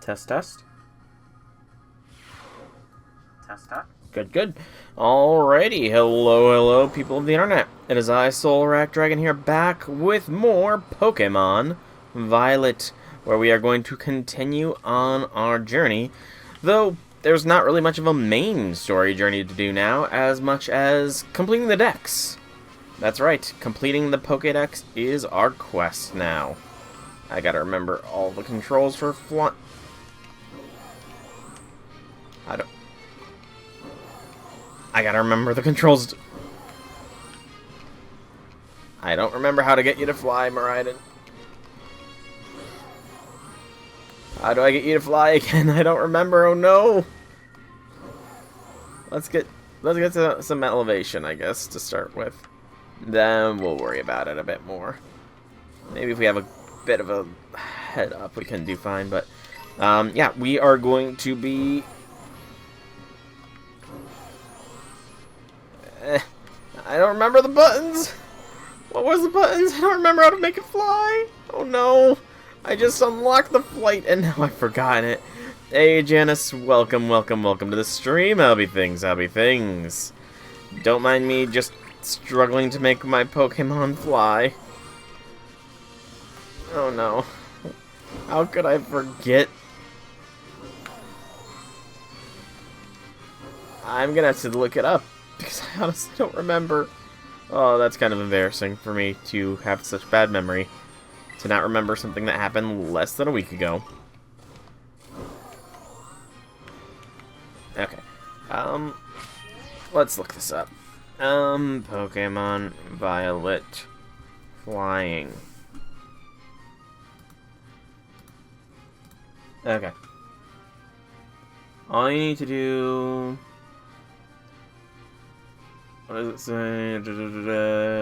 Test, test. Test, test. Good, good. Alrighty, hello, people of the internet. It is I, Solrak Dragon, here, back with more Pokemon Violet, where we are going to continue on our journey, though there's not really much of a main story journey to do now, as much as completing the Dex. That's right, completing the Pokédex is our quest now. I gotta remember all the controls for I gotta remember the controls. I don't remember how to get you to fly, Miraidon. How do I get you to fly again? I don't remember. Oh no. Let's get to some elevation, I guess, to start with. Then we'll worry about it a bit more. Maybe if we have a bit of a head up, we can do fine. But yeah, we are going to be. I don't remember the buttons. What was the buttons? I don't remember how to make it fly. Oh no. I just unlocked the flight and now I've forgotten it. Hey Janice, welcome to the stream. How'll things. Don't mind me just struggling to make my Pokemon fly. Oh no. How could I forget? I'm gonna have to look it up, because I honestly don't remember. Oh, that's kind of embarrassing for me to have such bad memory. To not remember something that happened less than a week ago. Okay. Let's look this up. Pokemon Violet flying. Okay. All you need to do... What does it say?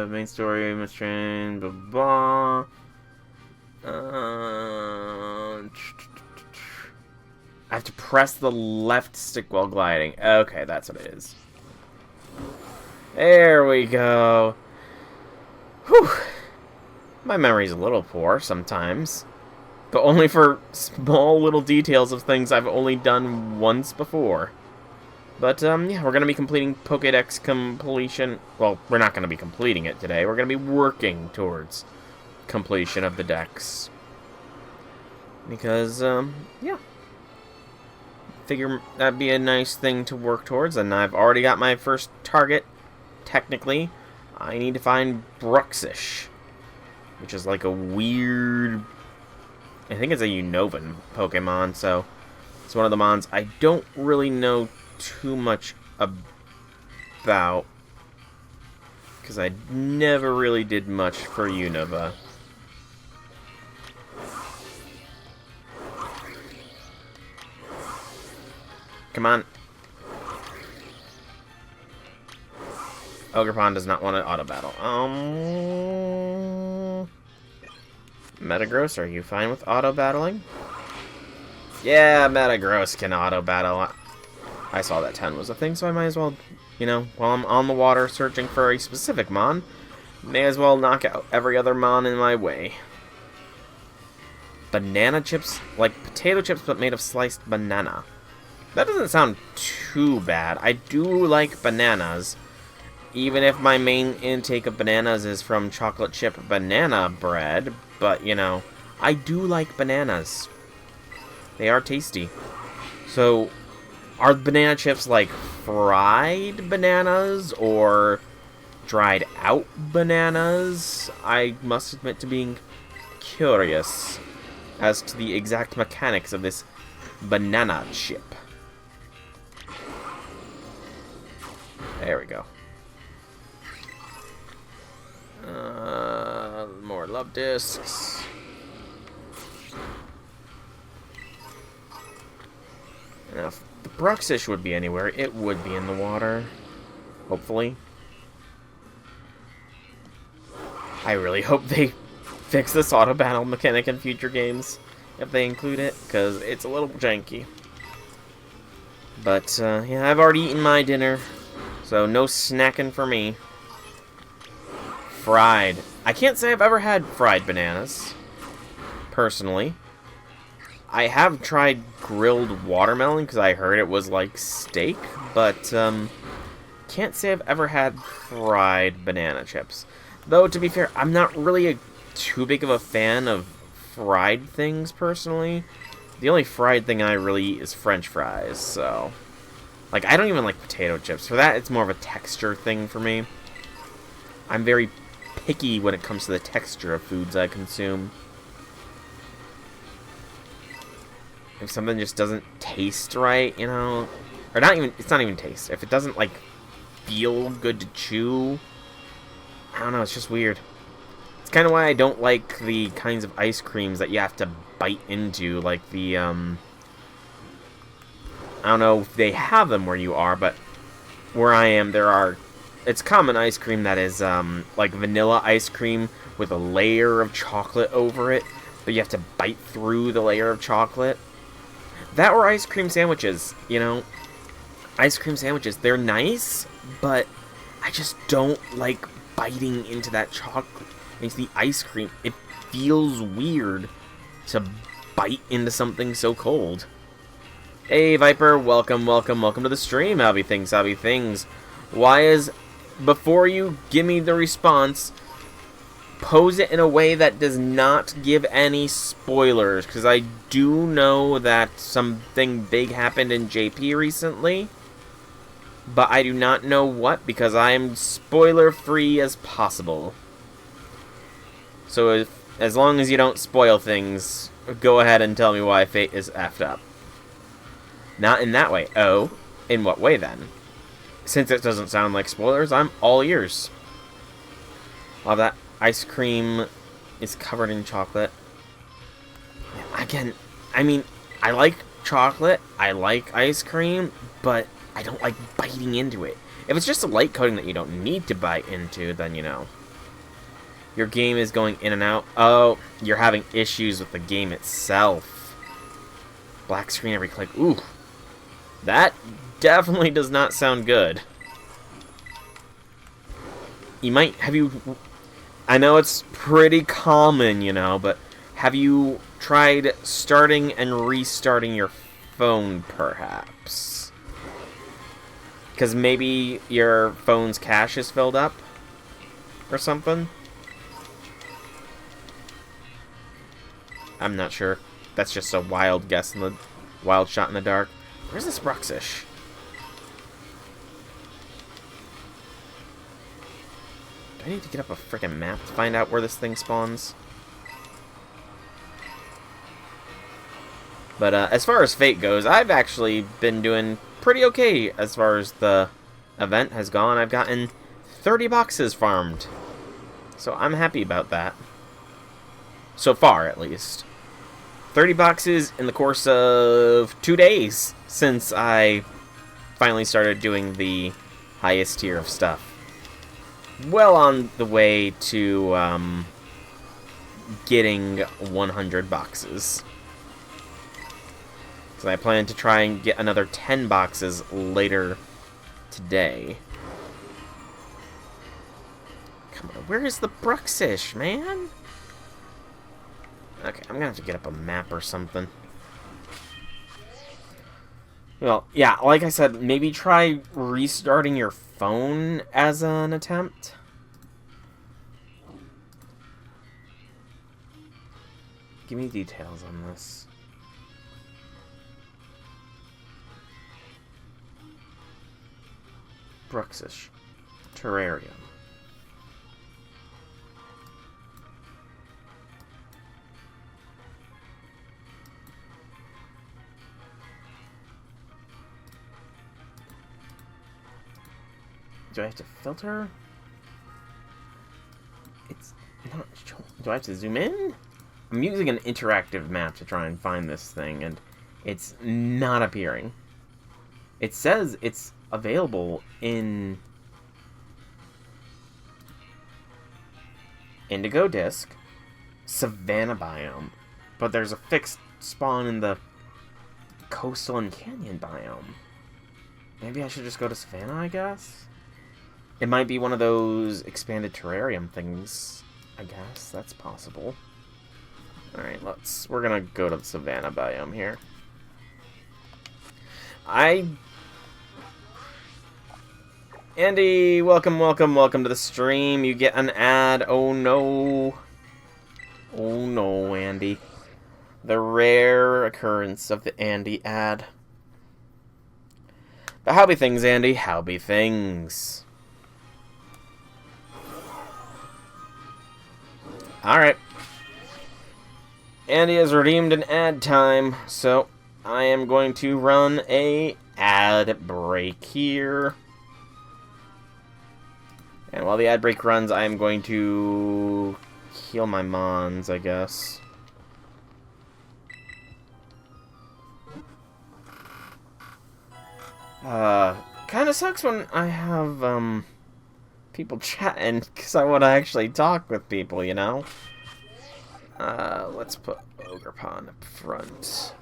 Main story, mission, blah blah. I have to press the left stick while gliding. Okay, that's what it is. There we go. Whew. My memory's a little poor sometimes, but only for small little details of things I've only done once before. But, yeah, we're going to be completing Pokédex completion. Well, we're not going to be completing it today. We're going to be working towards completion of the Dex. Because, yeah. Figure that'd be a nice thing to work towards. And I've already got my first target, technically. I need to find Bruxish, which is like a weird... I think it's a Unova Pokemon, so it's one of the mons I don't really know too much about, because I never really did much for Unova. Come on. Ogerpon does not want to auto battle. Metagross, are you fine with auto battling? Yeah, Metagross can auto battle. I saw that 10 was a thing, so I might as well, you know, while I'm on the water searching for a specific mon, may as well knock out every other mon in my way. Banana chips? Like potato chips, but made of sliced banana. That doesn't sound too bad. I do like bananas, even if my main intake of bananas is from chocolate chip banana bread, but, you know, I do like bananas. They are tasty. So... are banana chips like fried bananas or dried out bananas? I must admit to being curious as to the exact mechanics of this banana chip. There we go. More love discs. Now, if the Bruxish would be anywhere, it would be in the water. Hopefully. I really hope they fix this auto battle mechanic in future games, if they include it, because it's a little janky. But, yeah, I've already eaten my dinner, so no snacking for me. Fried. I can't say I've ever had fried bananas, personally. I have tried grilled watermelon because I heard it was like steak, but can't say I've ever had fried banana chips. Though, to be fair, I'm not really too big of a fan of fried things, personally. The only fried thing I really eat is French fries, so... Like, I don't even like potato chips. For that, it's more of a texture thing for me. I'm very picky when it comes to the texture of foods I consume. If something just doesn't taste right, you know... Or not even... It's not even taste. If it doesn't, like, feel good to chew... I don't know, it's just weird. It's kind of why I don't like the kinds of ice creams that you have to bite into, like the, I don't know if they have them where you are, but where I am, there are... It's common ice cream that is, like vanilla ice cream with a layer of chocolate over it, but you have to bite through the layer of chocolate. That or ice cream sandwiches, you know? Ice cream sandwiches, they're nice, but I just don't like biting into that chocolate, into the ice cream. It feels weird to bite into something so cold. Hey, Viper, welcome to the stream. Howdy things. Why is... Before you give me the response, pose it in a way that does not give any spoilers, because I do know that something big happened in JP recently, but I do not know what, because I am spoiler-free as possible. So as long as you don't spoil things, go ahead and tell me why Fate is effed up. Not in that way. Oh, in what way then? Since it doesn't sound like spoilers, I'm all ears. Oh, that ice cream is covered in chocolate. Again, I mean, I like chocolate, I like ice cream, but I don't like biting into it. If it's just a light coating that you don't need to bite into, then, you know. Your game is going in and out. Oh, you're having issues with the game itself. Black screen every click. Ooh. That definitely does not sound good. You might... Have you... I know it's pretty common, you know, but have you tried starting and restarting your phone, perhaps? Because maybe your phone's cache is filled up? Or something? I'm not sure. That's just a wild guess in the... Wild shot in the dark. Where's this Bruxish? Do I need to get up a frickin' map to find out where this thing spawns? But as far as Fate goes, I've actually been doing pretty okay as far as the event has gone. I've gotten 30 boxes farmed. So I'm happy about that. So far, at least. 30 boxes in the course of 2 days since I finally started doing the highest tier of stuff. Well on the way to getting 100 boxes. So I plan to try and get another 10 boxes later today. Come on, where is the Bruxish, man? Okay, I'm gonna have to get up a map or something. Well, yeah, like I said, maybe try restarting your phone as an attempt. Give me details on this. Bruxish. Terrarium. Do I have to filter? It's not... Do I have to zoom in? I'm using an interactive map to try and find this thing, and it's not appearing. It says it's available in Indigo Disc, Savannah biome, but there's a fixed spawn in the coastal and canyon biome. Maybe I should just go to Savannah, I guess? It might be one of those expanded terrarium things, I guess. That's possible. Alright, we're gonna go to the savannah biome here. Andy, welcome to the stream. You get an ad. Oh no. Oh no, Andy. The rare occurrence of the Andy ad. But how be things, Andy? How be things? Alright. Andy has redeemed an ad time, so I am going to run a ad break here. And while the ad break runs, I am going to heal my mons, I guess. Kinda sucks when I have, people chatting, because I want to actually talk with people, you know? Let's put Ogrepon up front.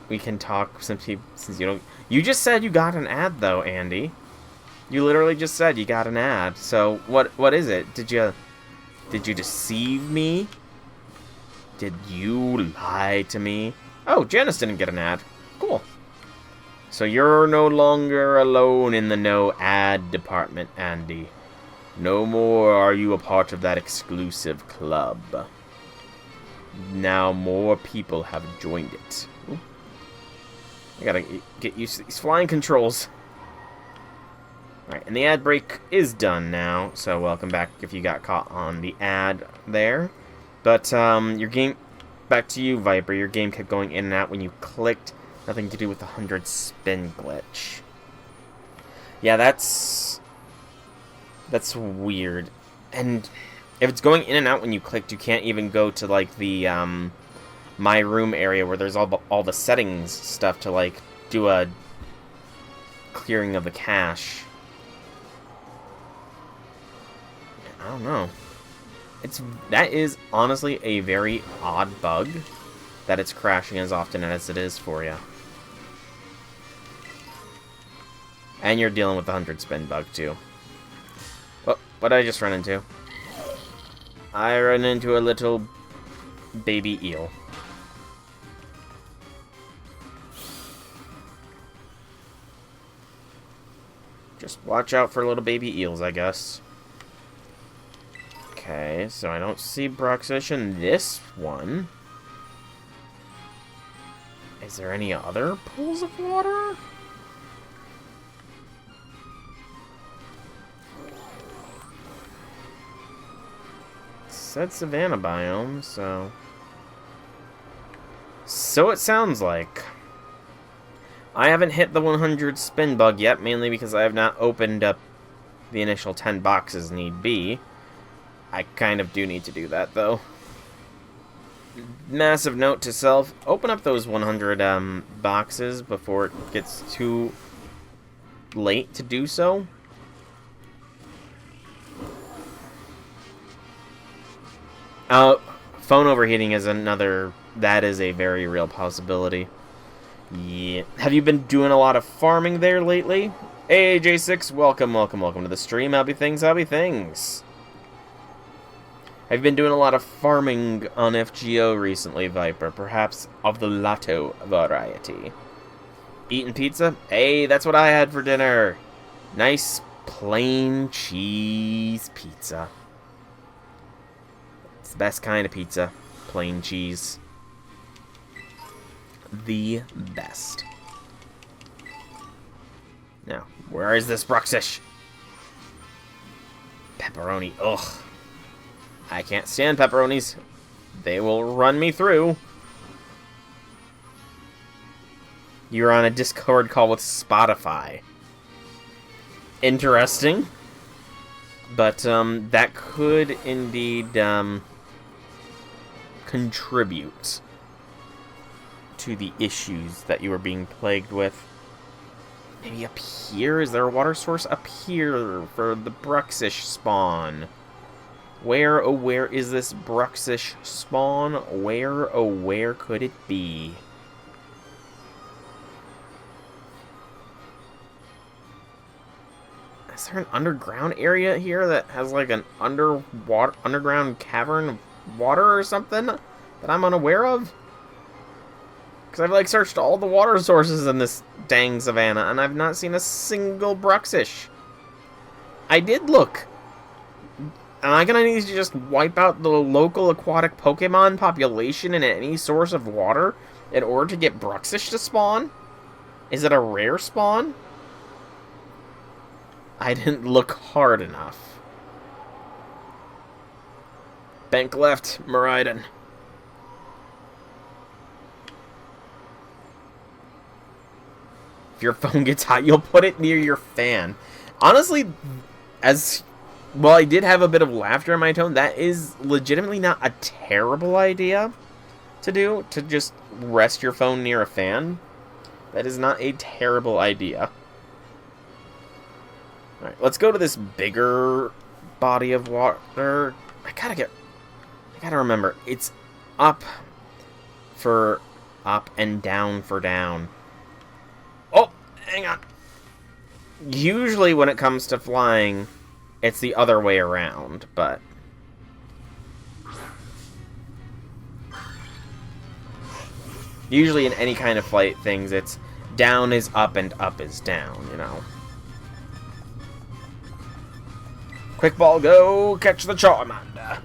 We can talk since you don't... You just said you got an ad, though, Andy. You literally just said you got an ad. So, what is it? Did you deceive me? Did you lie to me? Oh, Janice didn't get an ad. Cool. So you're no longer alone in the no ad department, Andy. No more are you a part of that exclusive club. Now more people have joined it. Ooh. I gotta get used to these flying controls. Alright, and the ad break is done now, so welcome back if you got caught on the ad there. But, your game... Back to you, Viper. Your game kept going in and out when you clicked. Nothing to do with the 100 spin glitch. Yeah, that's weird. And if it's going in and out when you clicked, you can't even go to, like, the, My Room area where there's all the settings stuff to, like, do a clearing of the cache. I don't know. That is honestly a very odd bug that it's crashing as often as it is for you. And you're dealing with the 100 spin bug too. What did I just run into? I ran into a little baby eel. Just watch out for little baby eels, I guess. Okay, so I don't see Bruxish in this one. Is there any other pools of water? It said Savannah biome, so... So it sounds like. I haven't hit the 100 spin bug yet, mainly because I have not opened up the initial 10 boxes need be. I kind of do need to do that, though. Massive note to self, open up those 100 boxes before it gets too late to do so. Phone overheating is another... That is a very real possibility. Yeah. Have you been doing a lot of farming there lately? Hey, J6, welcome to the stream. How be things, I've been doing a lot of farming on FGO recently, Viper. Perhaps of the Lotto variety. Eating pizza? Hey, that's what I had for dinner. Nice plain cheese pizza. It's the best kind of pizza. Plain cheese. The best. Now, where is this Bruxish? Pepperoni. Ugh. I can't stand pepperonis. They will run me through. You're on a Discord call with Spotify. Interesting. But, that could indeed, contribute to the issues that you are being plagued with. Maybe up here? Is there a water source up here for the Bruxish spawn? Where, oh where is this Bruxish spawn? Where, oh where could it be? Is there an underground area here that has like an underground cavern of water or something that I'm unaware of? Because I've like searched all the water sources in this dang savannah and I've not seen a single Bruxish. I did look. Am I gonna need to just wipe out the local aquatic Pokemon population in any source of water in order to get Bruxish to spawn? Is it a rare spawn? I didn't look hard enough. Bank left, Miraidon. If your phone gets hot, you'll put it near your fan. Honestly, well, I did have a bit of laughter in my tone. That is legitimately not a terrible idea to do, to just rest your phone near a fan. That is not a terrible idea. Alright, let's go to this bigger body of water. I gotta remember, it's up for up and down for down. Oh, hang on. Usually when it comes to flying, it's the other way around, but... usually in any kind of flight things, it's down is up and up is down, you know. Quick ball, go catch the Charmander.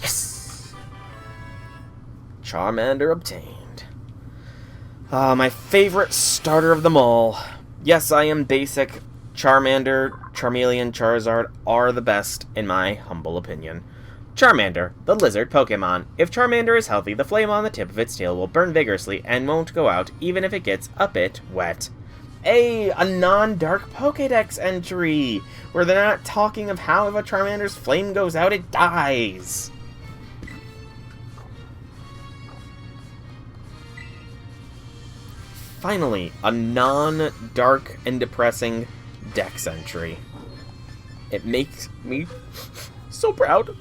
Yes! Charmander obtained. My favorite starter of them all. Yes, I am basic. Charmander, Charmeleon, Charizard are the best, in my humble opinion. Charmander, the lizard Pokemon. If Charmander is healthy, the flame on the tip of its tail will burn vigorously and won't go out, even if it gets a bit wet. A non-dark Pokédex entry, where they're not talking of how if a Charmander's flame goes out, it dies. Finally, a non-dark and depressing Dex entry. It makes me so proud.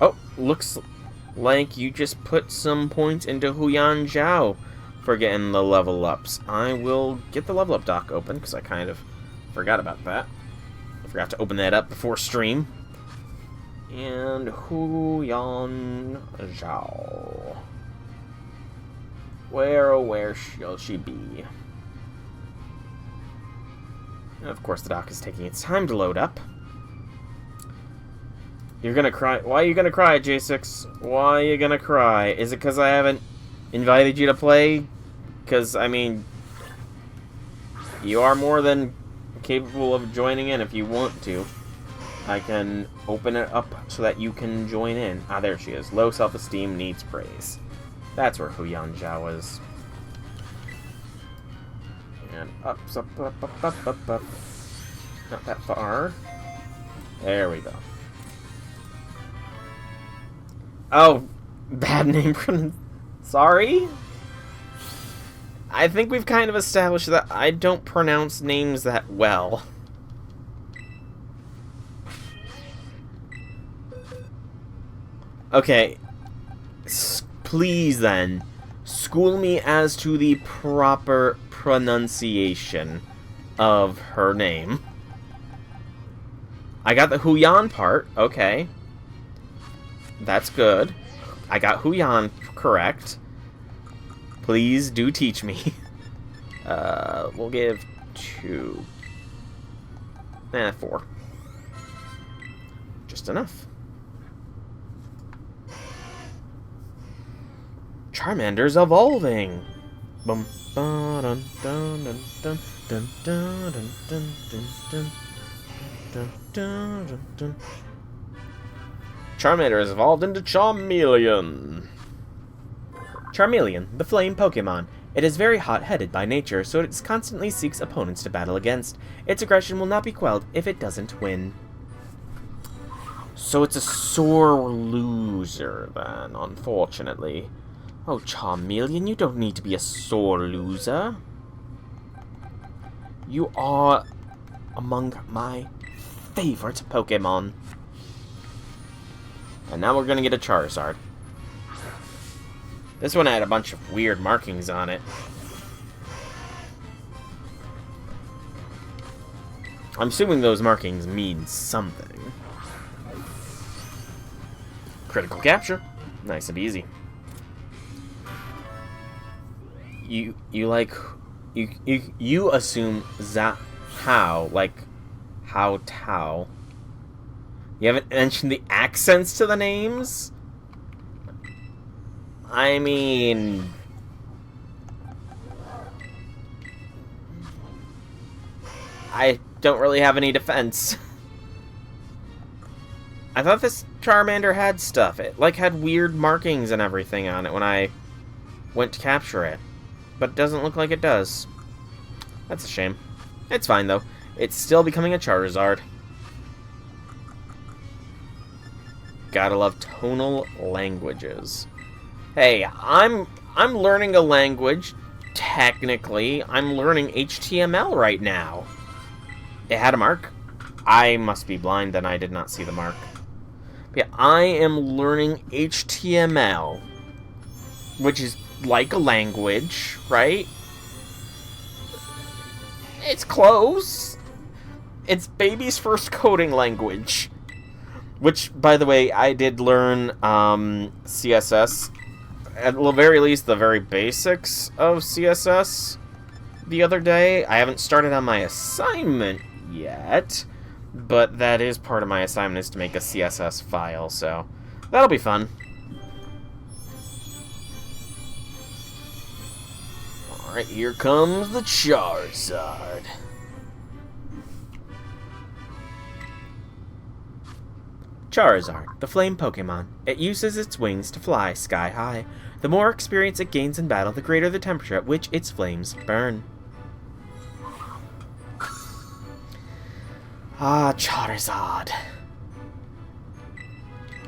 Oh, looks like you just put some points into Huyan Zhao for getting the level ups. I will get the level up doc open because I kind of forgot about that. I forgot to open that up before stream. And Huyan Zhao. Where, oh where shall she be? And of course the dock is taking its time to load up. You're gonna cry. Why are you gonna cry, J6? Why are you gonna cry? Is it because I haven't invited you to play? Because, I mean, you are more than capable of joining in if you want to. I can open it up so that you can join in. Ah, there she is. Low self-esteem needs praise. That's where Huyan Zhao is. And up, up, up, up, up, up, up. Not that far. There we go. Oh, bad name. Sorry? I think we've kind of established that I don't pronounce names that well. Okay, please then, school me as to the proper pronunciation of her name. I got the Huyan part, okay. That's good. I got Huyan correct. Please do teach me. We'll give 2. 4. Just enough. Charmander's evolving. Bum ba dun dun dun dun dun dun dun dun dun dun dun dun dun. Charmander has evolved into Charmeleon. Charmeleon, the flame Pokemon. It is very hot-headed by nature, so it constantly seeks opponents to battle against. Its aggression will not be quelled if it doesn't win. So it's a sore loser, then, unfortunately. Oh, Charmeleon, you don't need to be a sore loser. You are among my favorite Pokemon. And now we're gonna get a Charizard. This one had a bunch of weird markings on it. I'm assuming those markings mean something. Critical capture. Nice and easy. You assume how, like how Tao. You haven't mentioned the accents to the names? I mean, I don't really have any defense. I thought this Charmander had stuff. It, like, had weird markings and everything on it when I went to capture it. But it doesn't look like it does. That's a shame. It's fine, though. It's still becoming a Charizard. Gotta love tonal languages. Hey, I'm learning a language. Technically, I'm learning HTML right now. It had a mark. I must be blind, then I did not see the mark. But yeah, I am learning HTML, which is like a language, right? It's close. It's baby's first coding language. Which, by the way, I did learn CSS. At the very least, the very basics of CSS the other day. I haven't started on my assignment yet, but that is part of my assignment, is to make a CSS file, so that'll be fun. Alright, here comes the Charizard. Charizard, the flame Pokemon. It uses its wings to fly sky high. The more experience it gains in battle, the greater the temperature at which its flames burn. Ah, Charizard.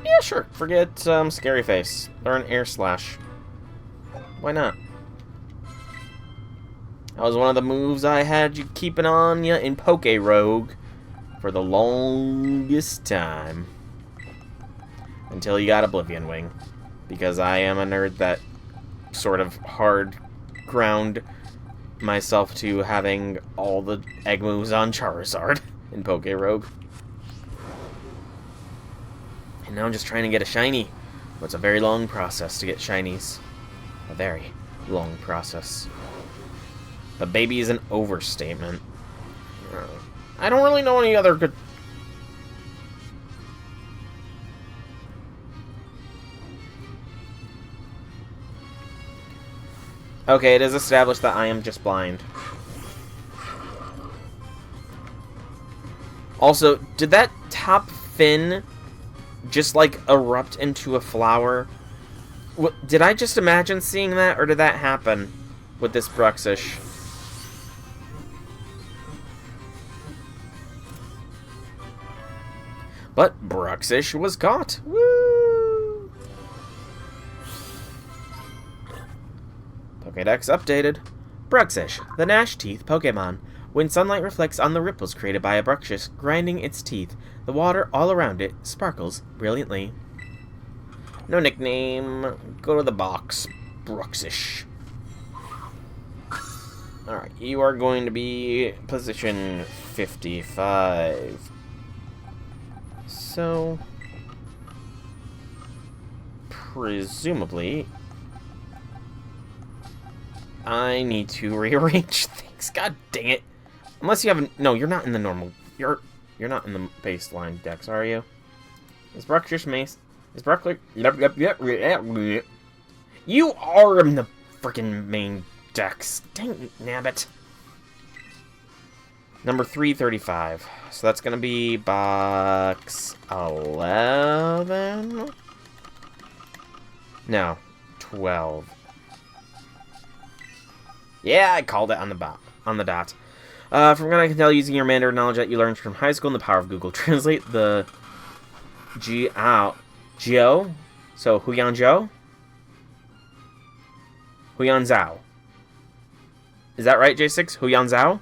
Yeah, sure. Forget Scary Face. Learn Air Slash. Why not? That was one of the moves I had you keeping on ya in Poke Rogue for the longest time. Until you got Oblivion Wing. Because I am a nerd that sort of hard ground myself to having all the egg moves on Charizard in Poke Rogue. And now I'm just trying to get a shiny. Well, it's a very long process to get shinies. A very long process. But baby is an overstatement. I don't really know any other good... Okay, it is established that I am just blind. Also, did that top fin just, like, erupt into a flower? Did I just imagine seeing that, or did that happen with this Bruxish? But Bruxish was caught. Woo! Pokédex updated. Bruxish, the Gnash Teeth Pokemon. When sunlight reflects on the ripples created by a Bruxish grinding its teeth, the water all around it sparkles brilliantly. No nickname. Go to the box. Bruxish. Alright, you are going to be position 55. So, presumably, I need to rearrange things. God dang it. Unless you haven't... No, you're not in the normal... You're not in the baseline decks, are you? Is Bruxish Mace... Is Bruxish... You are in the freaking main decks. Dang nabbit. Number 335. So that's going to be box 11? No. 12. Yeah, I called it on the dot. From what I can tell, using your Mandarin knowledge that you learned from high school and the power of Google Translate, the Geo? So, Huyan Zhou? Huyan Zhao. Is that right, J6? Huyan Zhao?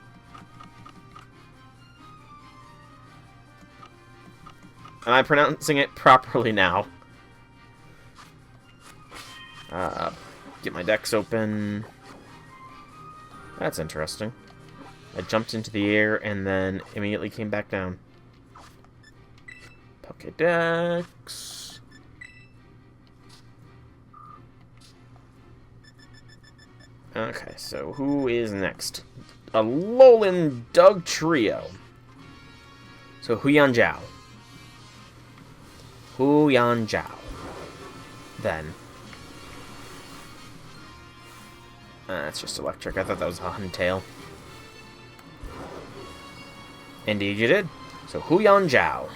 Am I pronouncing it properly now? get my decks open. That's interesting. I jumped into the air and then immediately came back down. Pokédex. Okay, so who is next? Alolan Doug Trio. So Huyan Zhao. Huyan Zhao. Then. That's just electric. I thought that was a Huntail. Indeed you did. So Huyan Zhao.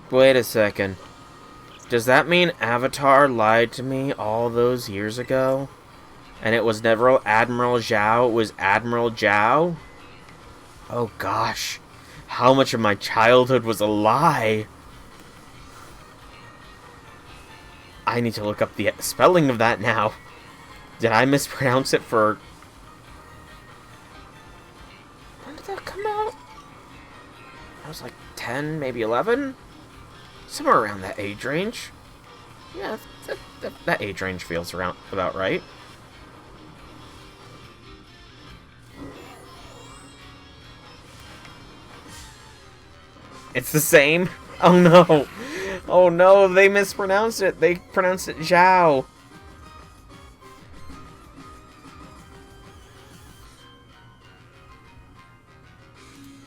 Wait a second. Does that mean Avatar lied to me all those years ago? And it was never Admiral Zhao, it was Admiral Zhao? Oh gosh. How much of my childhood was a lie? I need to look up the spelling of that now. Did I mispronounce it for... When did that come out? I was like 10, maybe 11? Somewhere around that age range. Yeah, that age range feels around about right. It's the same? Oh no! Oh no, they mispronounced it. They pronounced it Zhao.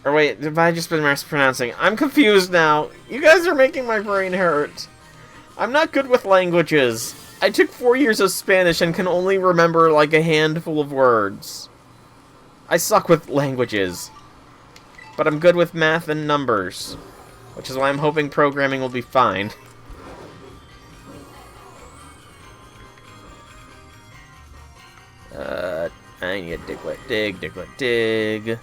Or wait, have I just been mispronouncing? I'm confused now. You guys are making my brain hurt. I'm not good with languages. I took 4 years of Spanish and can only remember like a handful of words. I suck with languages. But I'm good with math and numbers. Which is why I'm hoping programming will be fine. I need a Diglett dig, Diglett dig. I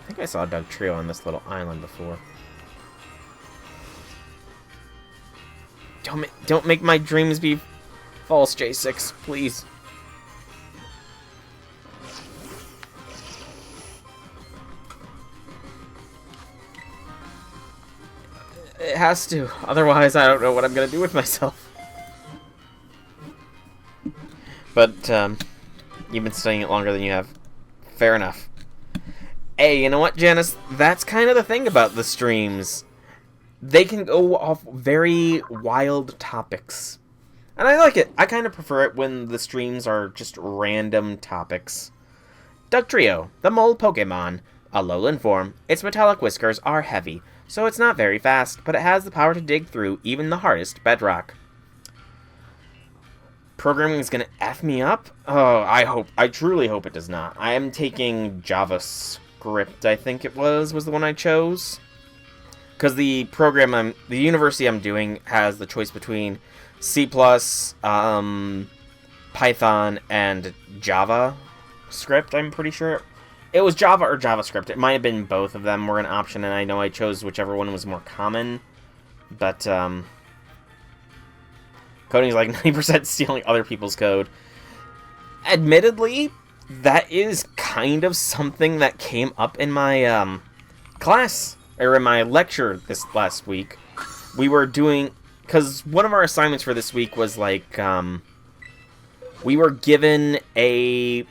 think I saw a Doug Trio on this little island before. Don't make my dreams be false, J6, please. It has to, otherwise I don't know what I'm gonna do with myself. But, you've been studying it longer than you have. Fair enough. Hey, you know what, Janice? That's kind of the thing about the streams. They can go off very wild topics. And I like it. I kind of prefer it when the streams are just random topics. Doug Trio, the mole Pokemon. Alolan form. Its metallic whiskers are heavy, so it's not very fast, but it has the power to dig through even the hardest bedrock. Programming is gonna F me up? Oh, I truly hope it does not. I am taking JavaScript, I think it was the one I chose. Because the university I'm doing has the choice between C++, Python, and JavaScript, I'm pretty sure. It was Java or JavaScript. It might have been both of them were an option, and I know I chose whichever one was more common. But, coding is like 90% stealing other people's code. Admittedly, that is kind of something that came up in my, class, or in my lecture this last week. We were doing, because one of our assignments for this week was like, we were given a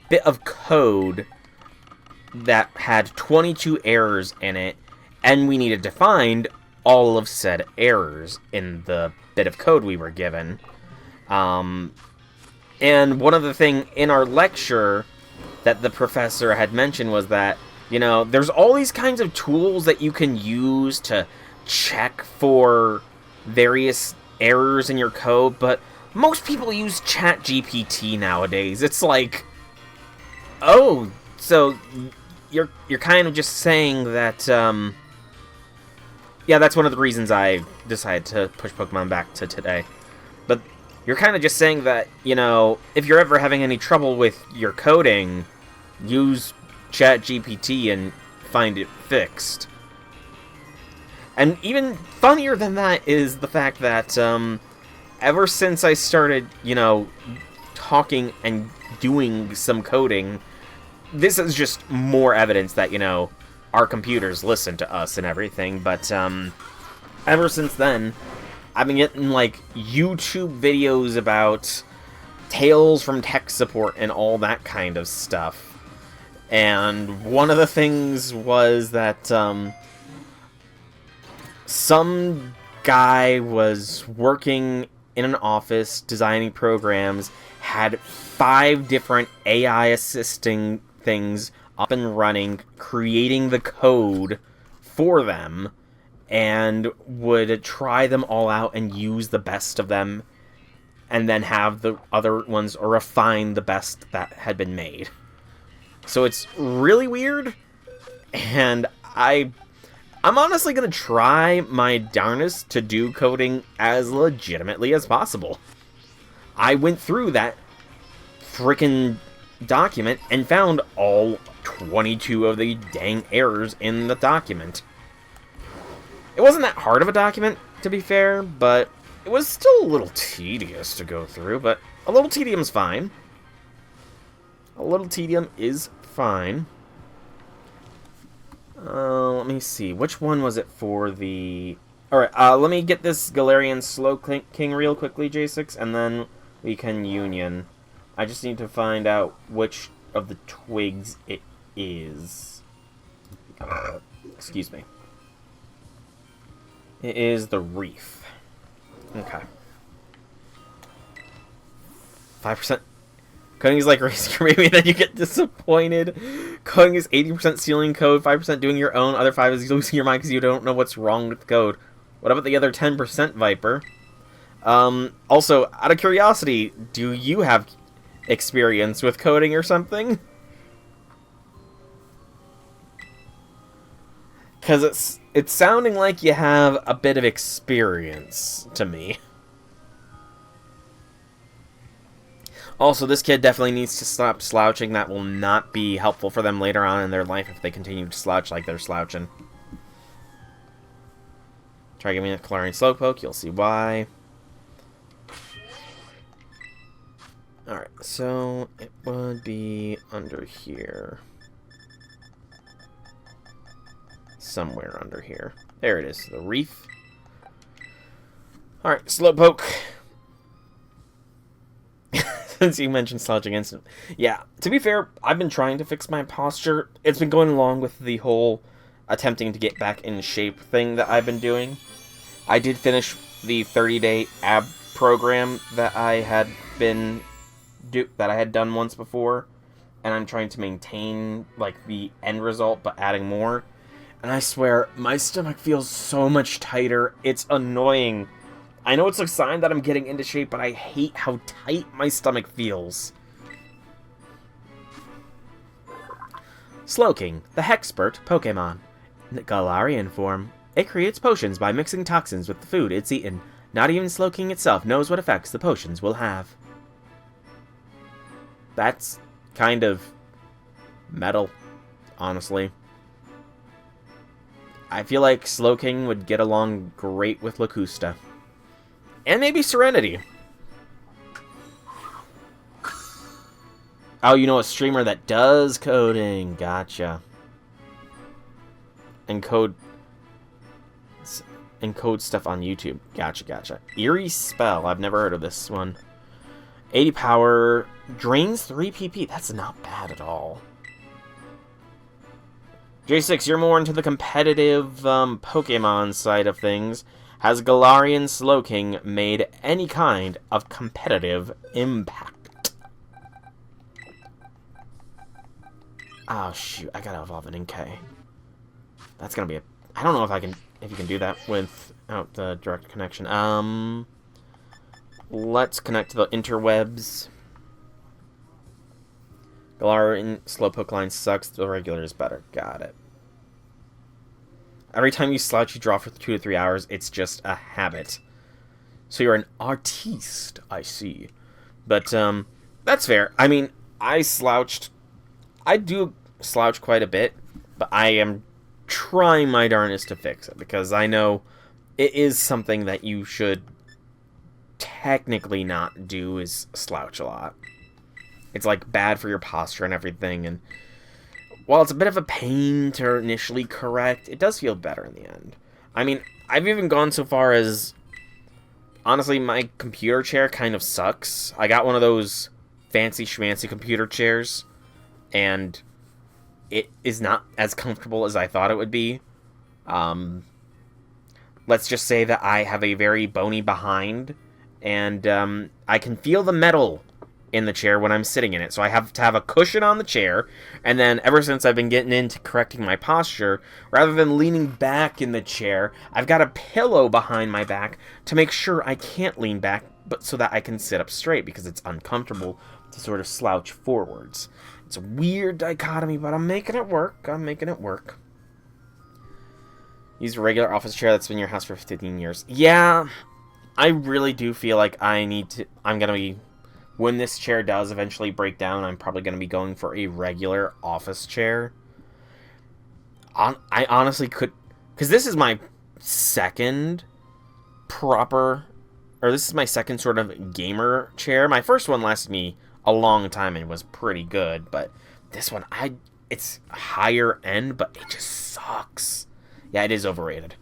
bit of code that had 22 errors in it, and we needed to find all of said errors in the bit of code we were given. And one of the things in our lecture that the professor had mentioned was that, you know, there's all these kinds of tools that you can use to check for various errors in your code, but most people use ChatGPT nowadays. It's like, oh, so you're kind of just saying that, yeah, that's one of the reasons I decided to push Pokemon back to today. But you're kind of just saying that, you know, if you're ever having any trouble with your coding, use ChatGPT and find it fixed. And even funnier than that is the fact that, ever since I started, you know, talking and doing some coding, this is just more evidence that, you know, our computers listen to us and everything, but ever since then, I've been getting, like, YouTube videos about tales from tech support and all that kind of stuff. And one of the things was that some guy was working in an office designing programs, had 5 different AI assisting things up and running, creating the code for them, and would try them all out and use the best of them, and then have the other ones refine the best that had been made. So it's really weird, and I'm honestly going to try my darnest to do coding as legitimately as possible. I went through that frickin' document and found all 22 of the dang errors in the document. It wasn't that hard of a document, to be fair, but it was still a little tedious to go through, but a little tedium's fine. A little tedium is fine. Let me see. Which one was it for the... Alright, let me get this Galarian Slow King real quickly, J6, and then we can Union. I just need to find out which of the twigs it is. Excuse me. It is the Reef. Okay. 5%. Coding is like raising your baby, then you get disappointed. Coding is 80% stealing code, 5% doing your own, other 5 is losing your mind because you don't know what's wrong with the code. What about the other 10%, Viper? Also, out of curiosity, do you have experience with coding or something? Because it's sounding like you have a bit of experience to me. Also, this kid definitely needs to stop slouching. That will not be helpful for them later on in their life if they continue to slouch like they're slouching. Try giving it a Galarian Slowpoke, you'll see why. Alright, so it would be under here. Somewhere under here. There it is, the Reef. Alright, Slowpoke. Since you mentioned slouching instant. Yeah, to be fair, I've been trying to fix my posture. It's been going along with the whole attempting to get back in shape thing that I've been doing. I did finish the 30-day ab program that I had done once before, and I'm trying to maintain like the end result but adding more. And I swear, my stomach feels so much tighter. It's annoying. I know it's a sign that I'm getting into shape, but I hate how tight my stomach feels. Slowking, the Hexpert Pokemon. In Galarian form, it creates potions by mixing toxins with the food it's eaten. Not even Slowking itself knows what effects the potions will have. That's kind of metal, honestly. I feel like Slowking would get along great with Locusta. And maybe Serenity. Oh, you know a streamer that does coding. Gotcha. And code stuff on YouTube. Gotcha. Eerie Spell. I've never heard of this one. 80 power. Drains 3 PP. That's not bad at all. J6, you're more into the competitive Pokemon side of things. Has Galarian Slowking made any kind of competitive impact? Oh shoot, I gotta evolve an Inkay. That's gonna be a... I don't know if you can do that without the direct connection. Let's connect to the interwebs. Galarian Slowpoke line sucks, the regular is better. Got it. Every time you slouch, you draw for 2 to 3 hours. It's just a habit. So you're an artiste, I see. But, that's fair. I mean, I do slouch quite a bit, but I am trying my darnest to fix it, because I know it is something that you should technically not do, is slouch a lot. It's, like, bad for your posture and everything, and while it's a bit of a pain to initially correct, it does feel better in the end. I mean, I've even gone so far as, honestly, my computer chair kind of sucks. I got one of those fancy schmancy computer chairs, and it is not as comfortable as I thought it would be. Let's just say that I have a very bony behind, and I can feel the metal in the chair when I'm sitting in it. So I have to have a cushion on the chair, and then ever since I've been getting into correcting my posture, rather than leaning back in the chair, I've got a pillow behind my back to make sure I can't lean back, but so that I can sit up straight, because it's uncomfortable to sort of slouch forwards. It's a weird dichotomy, but I'm making it work. I'm making it work. Use a regular office chair that's been in your house for 15 years. Yeah, I really do feel like I'm going to be, when this chair does eventually break down, I'm probably going to be going for a regular office chair. I honestly could, because this is my second this is my second sort of gamer chair. My first one lasted me a long time and was pretty good, but this one, it's higher end, but it just sucks. Yeah, it is overrated.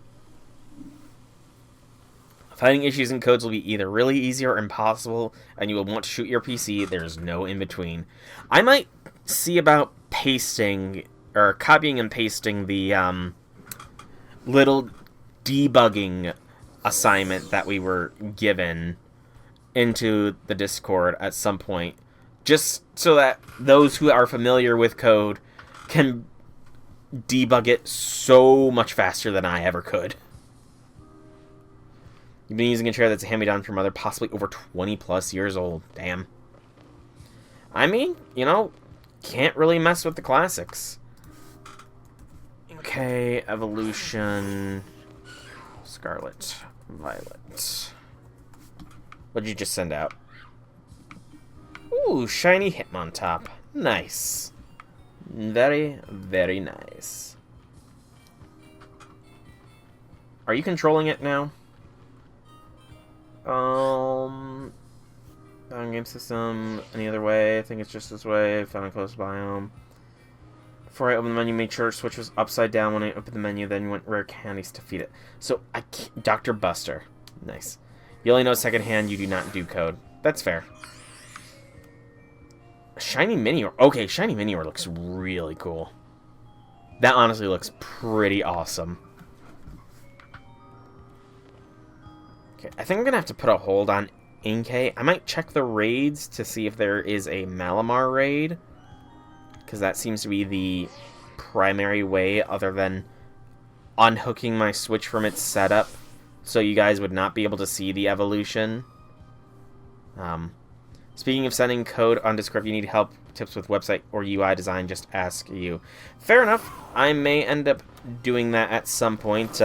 Finding issues in codes will be either really easy or impossible, and you will want to shoot your PC. There's no in between. I might see about pasting, or copying and pasting the little debugging assignment that we were given into the Discord at some point, just so that those who are familiar with code can debug it so much faster than I ever could. You've been using a chair that's a hand-me-down from mother, possibly over 20 plus years old. Damn. I mean, you know, can't really mess with the classics. Okay, evolution. Scarlet, Violet. What'd you just send out? Ooh, shiny Hitmontop. Nice. Very, very nice. Are you controlling it now? Found game system. Any other way? I think it's just this way. Found a close biome. Before I opened the menu, made sure switch was upside down when I opened the menu, then went rare candies to feed it. So, Dr. Buster. Nice. You only know secondhand, you do not do code. That's fair. Shiny Minior. Okay, Shiny Minior looks really cool. That honestly looks pretty awesome. Okay, I think I'm going to have to put a hold on Inkay. I might check the raids to see if there is a Malamar raid, because that seems to be the primary way, other than unhooking my Switch from its setup, so you guys would not be able to see the evolution. Speaking of sending code on Discord, if you need help, tips with website or UI design, just ask you. Fair enough. I may end up doing that at some point.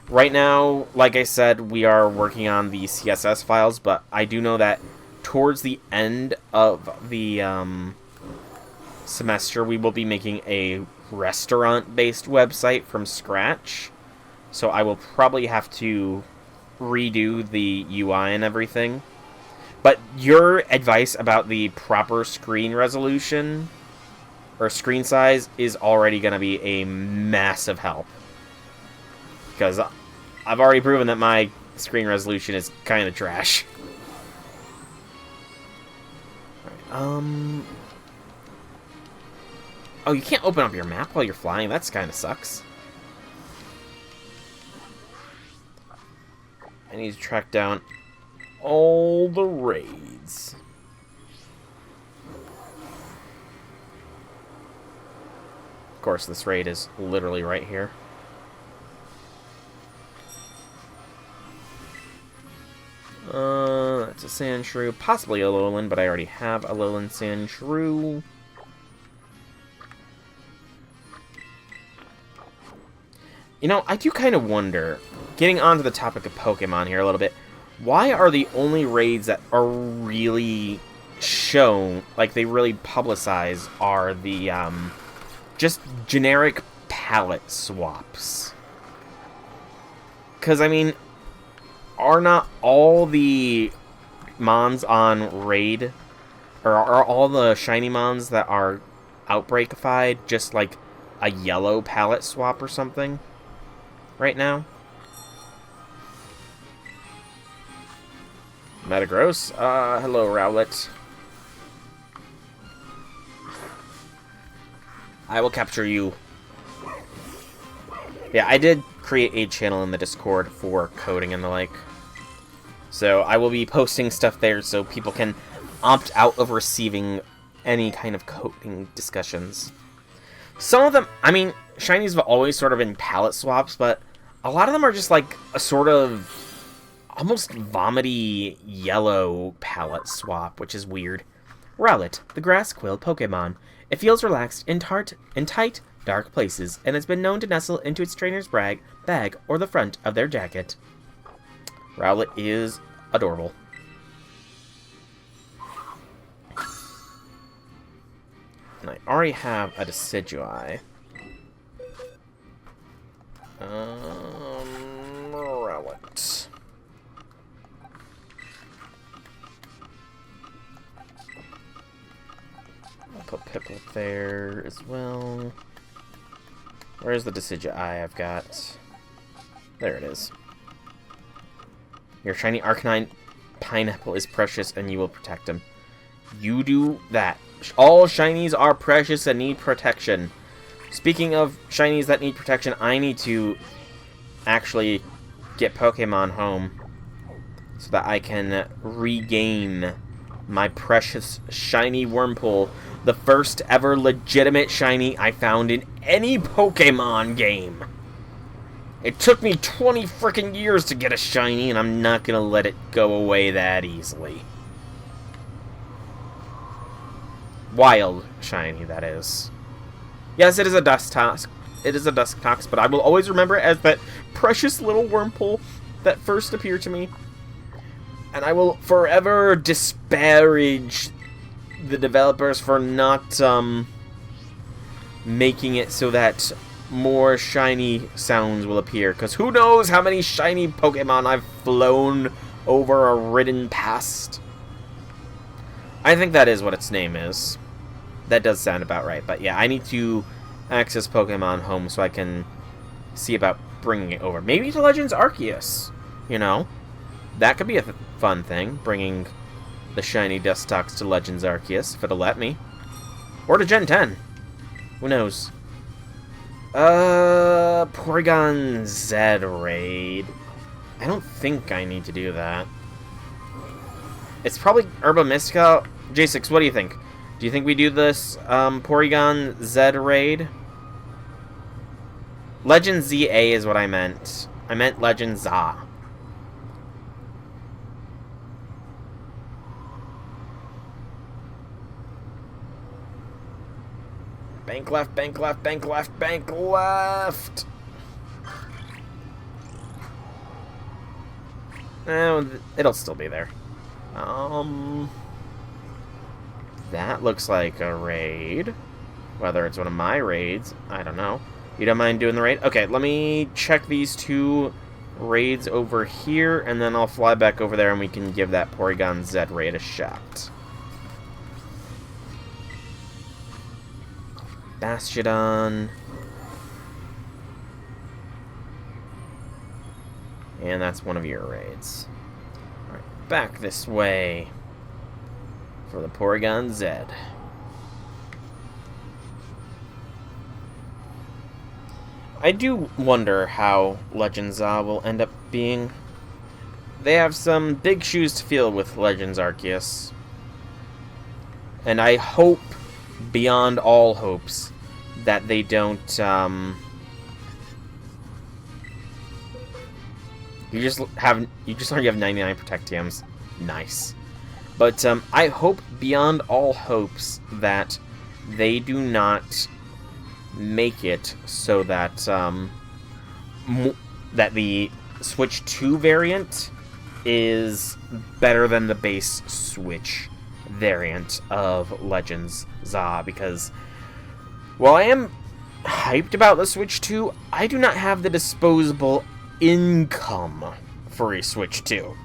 Right now, like I said, we are working on the CSS files, but I do know that towards the end of the semester, we will be making a restaurant-based website from scratch. So I will probably have to redo the UI and everything. But your advice about the proper screen resolution or screen size is already going to be a massive help. Because I've already proven that my screen resolution is kind of trash. Alright, oh, you can't open up your map while you're flying? That's kind of sucks. I need to track down all the raids. Of course, this raid is literally right here. That's a sand shrew, possibly a lowland, but I already have a lowland sand shrew. You know, I do kind of wonder, getting onto the topic of Pokemon here a little bit, why are the only raids that are really shown, like they really publicize, are the, just generic palette swaps? Because, I mean, are not all the mons on raid, or are all the shiny mons that are outbreakified just like a yellow palette swap or something right now. Metagross. Hello, Rowlet. I will capture you. Yeah, I did create a channel in the Discord for coding and the like. So I will be posting stuff there so people can opt out of receiving any kind of coding discussions. Some of them, I mean, shinies have always sort of been palette swaps, but a lot of them are just like a sort of almost vomity yellow palette swap, which is weird. Rowlet, the grass quill Pokemon. It feels relaxed in tight, dark places, and has been known to nestle into its trainer's bag or the front of their jacket. Rowlet is adorable. And I already have a Decidueye. Rowlet. I'll put Piplup there as well. Where's the Decidueye I've got? There it is. Your shiny Arcanine Pineapple is precious and you will protect him. You do that. All shinies are precious and need protection. Speaking of shinies that need protection, I need to actually get Pokemon home so that I can regain my precious shiny Wurmple, the first ever legitimate shiny I found in any Pokemon game. It took me 20 freaking years to get a shiny, and I'm not gonna let it go away that easily. Wild shiny, that is. Yes, it is a Dustox. It is a Dustox, but I will always remember it as that precious little Wurmple that first appeared to me. And I will forever disparage the developers for not making it so that more shiny sounds will appear. Because who knows how many shiny Pokemon I've flown over or ridden past. I think that is what its name is. That does sound about right. But yeah, I need to access Pokemon home so I can see about bringing it over. Maybe to Legends Arceus, you know? That could be a fun thing, bringing the shiny Dustox to Legends Arceus, if it'll let me. Or to Gen 10. Who knows? Porygon Z raid. I don't think I need to do that. It's probably Herba Mystica. J6, what do you think? Do you think we do this Porygon Z raid? Legend ZA is what I meant. I meant Legend ZA. Bank left, bank left, bank left, bank left! Oh, it'll still be there. That looks like a raid. Whether it's one of my raids, I don't know. You don't mind doing the raid? Okay, let me check these two raids over here, and then I'll fly back over there and we can give that Porygon Z raid a shot. Bastiodon. And that's one of your raids. Alright, back this way for the Porygon Z. I do wonder how Legends will end up being. They have some big shoes to fill with Legends Arceus. And I hope, beyond all hopes, that they don't, you just already have 99 Protectiums. Nice. But, I hope beyond all hopes that they do not make it so that, that the Switch 2 variant is better than the base Switch variant of Legends ZA, because while I am hyped about the Switch 2, I do not have the disposable income for a Switch 2.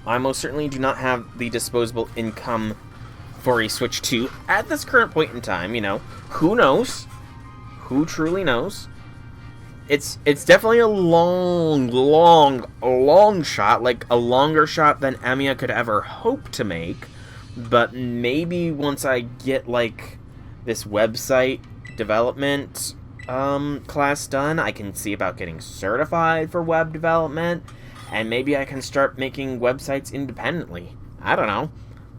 I most certainly do not have the disposable income for a Switch 2 at this current point in time. You know, who knows? Who truly knows? It's definitely a long shot, like a longer shot than Emiya could ever hope to make. But maybe once I get, like, this website development class done, I can see about getting certified for web development, and maybe I can start making websites independently. I don't know.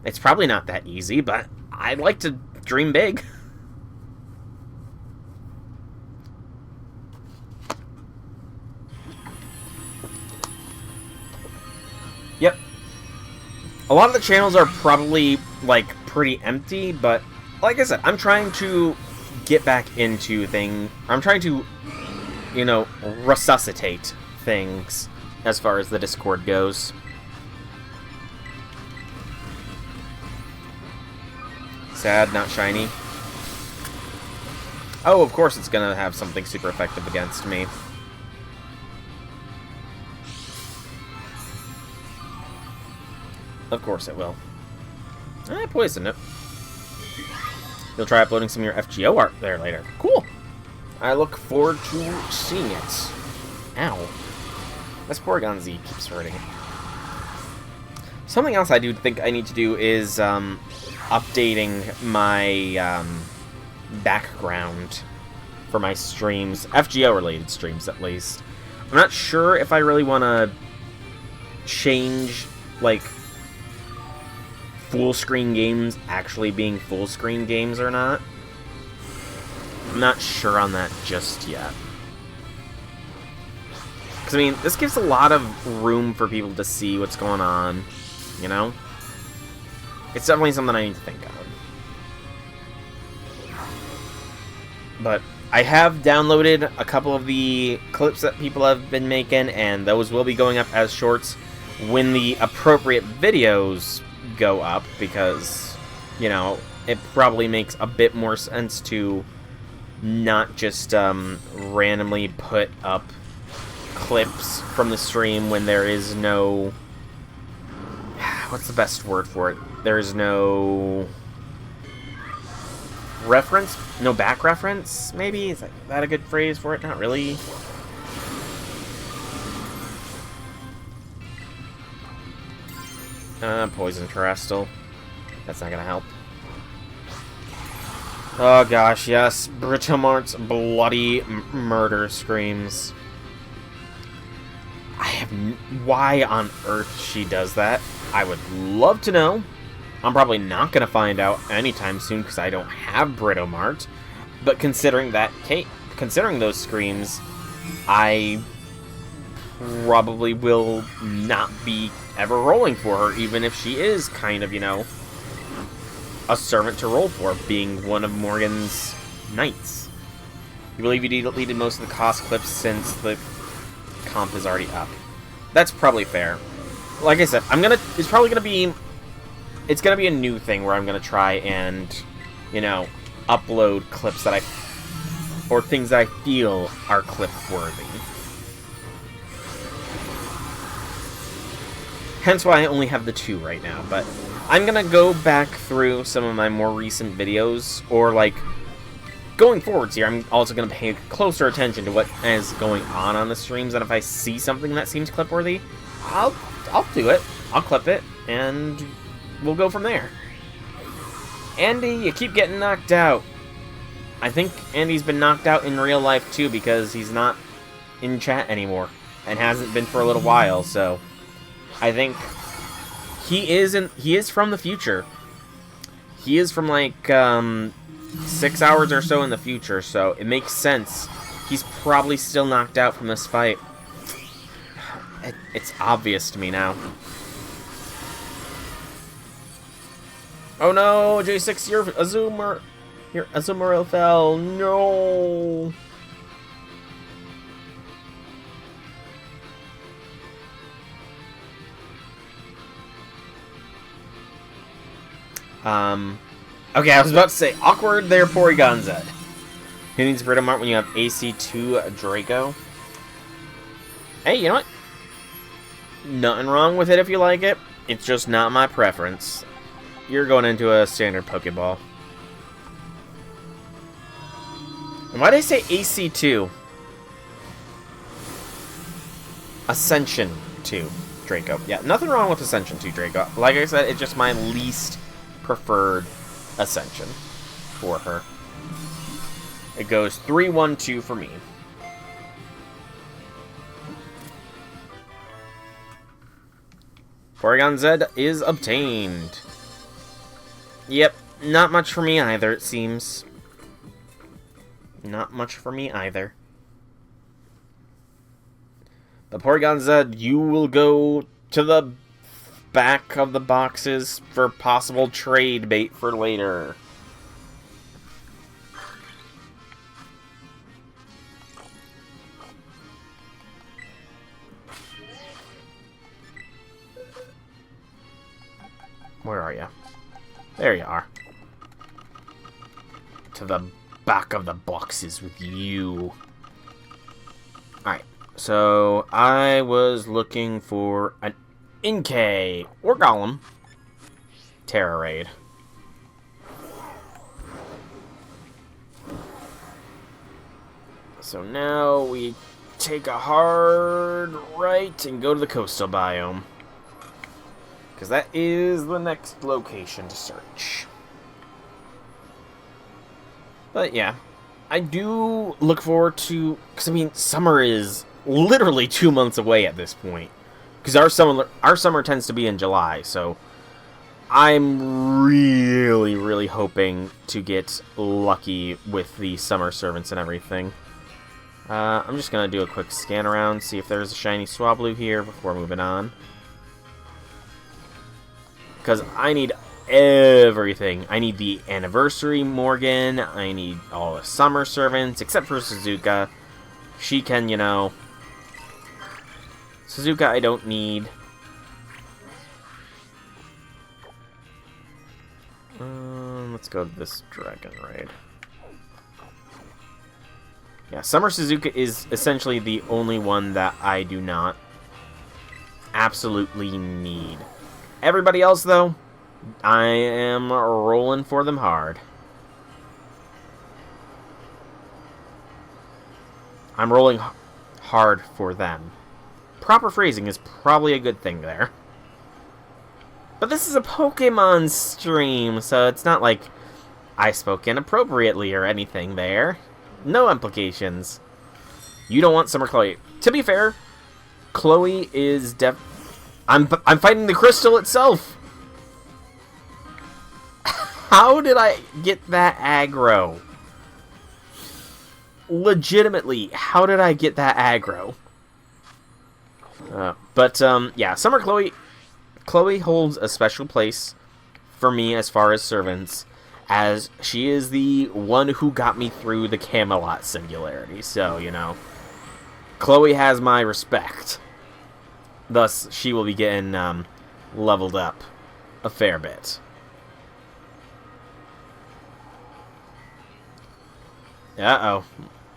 It's probably not that easy, but I'd like to dream big. Yep. A lot of the channels are probably, like, pretty empty, but like I said, I'm trying to get back into things. I'm trying to, you know, resuscitate things as far as the Discord goes. Sad, not shiny. Oh, of course it's gonna have something super effective against me. Of course it will. I poisoned it. You'll try uploading some of your FGO art there later. Cool. I look forward to seeing it. Ow. This Porygon Z keeps hurting. Something else I do think I need to do is updating my background for my streams. FGO-related streams, at least. I'm not sure if I really want to change, like, full-screen games actually being full-screen games or not. I'm not sure on that just yet. Because, I mean, this gives a lot of room for people to see what's going on, you know? It's definitely something I need to think of. But I have downloaded a couple of the clips that people have been making, and those will be going up as shorts when the appropriate videos go up, because, you know, it probably makes a bit more sense to not just randomly put up clips from the stream when there is no... What's the best word for it? There's no reference? No back reference, maybe? Is that a good phrase for it? Not really. Poison Terrestrial. That's not gonna help. Oh gosh, yes. Britomart's bloody murder screams. Why on earth she does that, I would love to know. I'm probably not gonna find out anytime soon because I don't have Britomart. But considering those screams, I probably will not be ever rolling for her, even if she is kind of, you know, a servant to roll for, being one of Morgan's knights. You believe you deleted most of the cost clips since the comp is already up. That's probably fair. Like I said, it's gonna be a new thing where I'm gonna try and, you know, upload clips that or things that I feel are clip worthy. Hence why I only have the 2 right now, but I'm gonna go back through some of my more recent videos, or, like, going forwards here, I'm also gonna pay closer attention to what is going on the streams, and if I see something that seems clip-worthy, I'll do it. I'll clip it, and we'll go from there. Andy, you keep getting knocked out. I think Andy's been knocked out in real life, too, because he's not in chat anymore, and hasn't been for a little while, so... I think he is from the future. He is from, like, 6 hours or so in the future, so it makes sense. He's probably still knocked out from this fight. It's obvious to me now. Oh no, J6, your Azumarill fell. No. Okay, I was about to say, awkward there, Porygon Z. Who needs Britomart when you have AC2 Draco? Hey, you know what? Nothing wrong with it if you like it. It's just not my preference. you're going into a standard Pokeball. And why did I say AC2? Ascension 2, Draco. Yeah, nothing wrong with Ascension 2, Draco. Like I said, it's just my least preferred Ascension for her. It goes 3-1-2 for me. Porygon Z is obtained. Yep, not much for me either, it seems. Not much for me either. The Porygon Z, you will go to the back of the boxes for possible trade bait for later. Where are you? There you are. To the back of the boxes with you. Alright, so I was looking for an Inkay or Golem Terra Raid. So now we take a hard right and go to the coastal biome. Because that is the next location to search. But yeah, I do look forward to... Because, I mean, summer is literally 2 months away at this point. Because our summer tends to be in July, so... I'm really, really hoping to get lucky with the summer servants and everything. I'm just going to do a quick scan around, see if there's a shiny Swablu here before moving on. Because I need everything. I need the Anniversary Morgan. I need all the Summer Servants, except for Suzuka. She can, you know... Suzuka I don't need. Let's go to this Dragon Raid. Yeah, Summer Suzuka is essentially the only one that I do not absolutely need. Everybody else, though, I am rolling for them hard. I'm rolling hard for them. Proper phrasing is probably a good thing there. But this is a Pokemon stream, so it's not like I spoke inappropriately or anything there. No implications. You don't want Summer Chloe. To be fair, Chloe is I'm fighting the crystal itself. How did I get that aggro? Legitimately, how did I get that aggro? Yeah, Summer Chloe. Chloe holds a special place for me as far as servants, as she is the one who got me through the Camelot Singularity. So, you know, Chloe has my respect. Thus, she will be getting leveled up a fair bit. Uh-oh.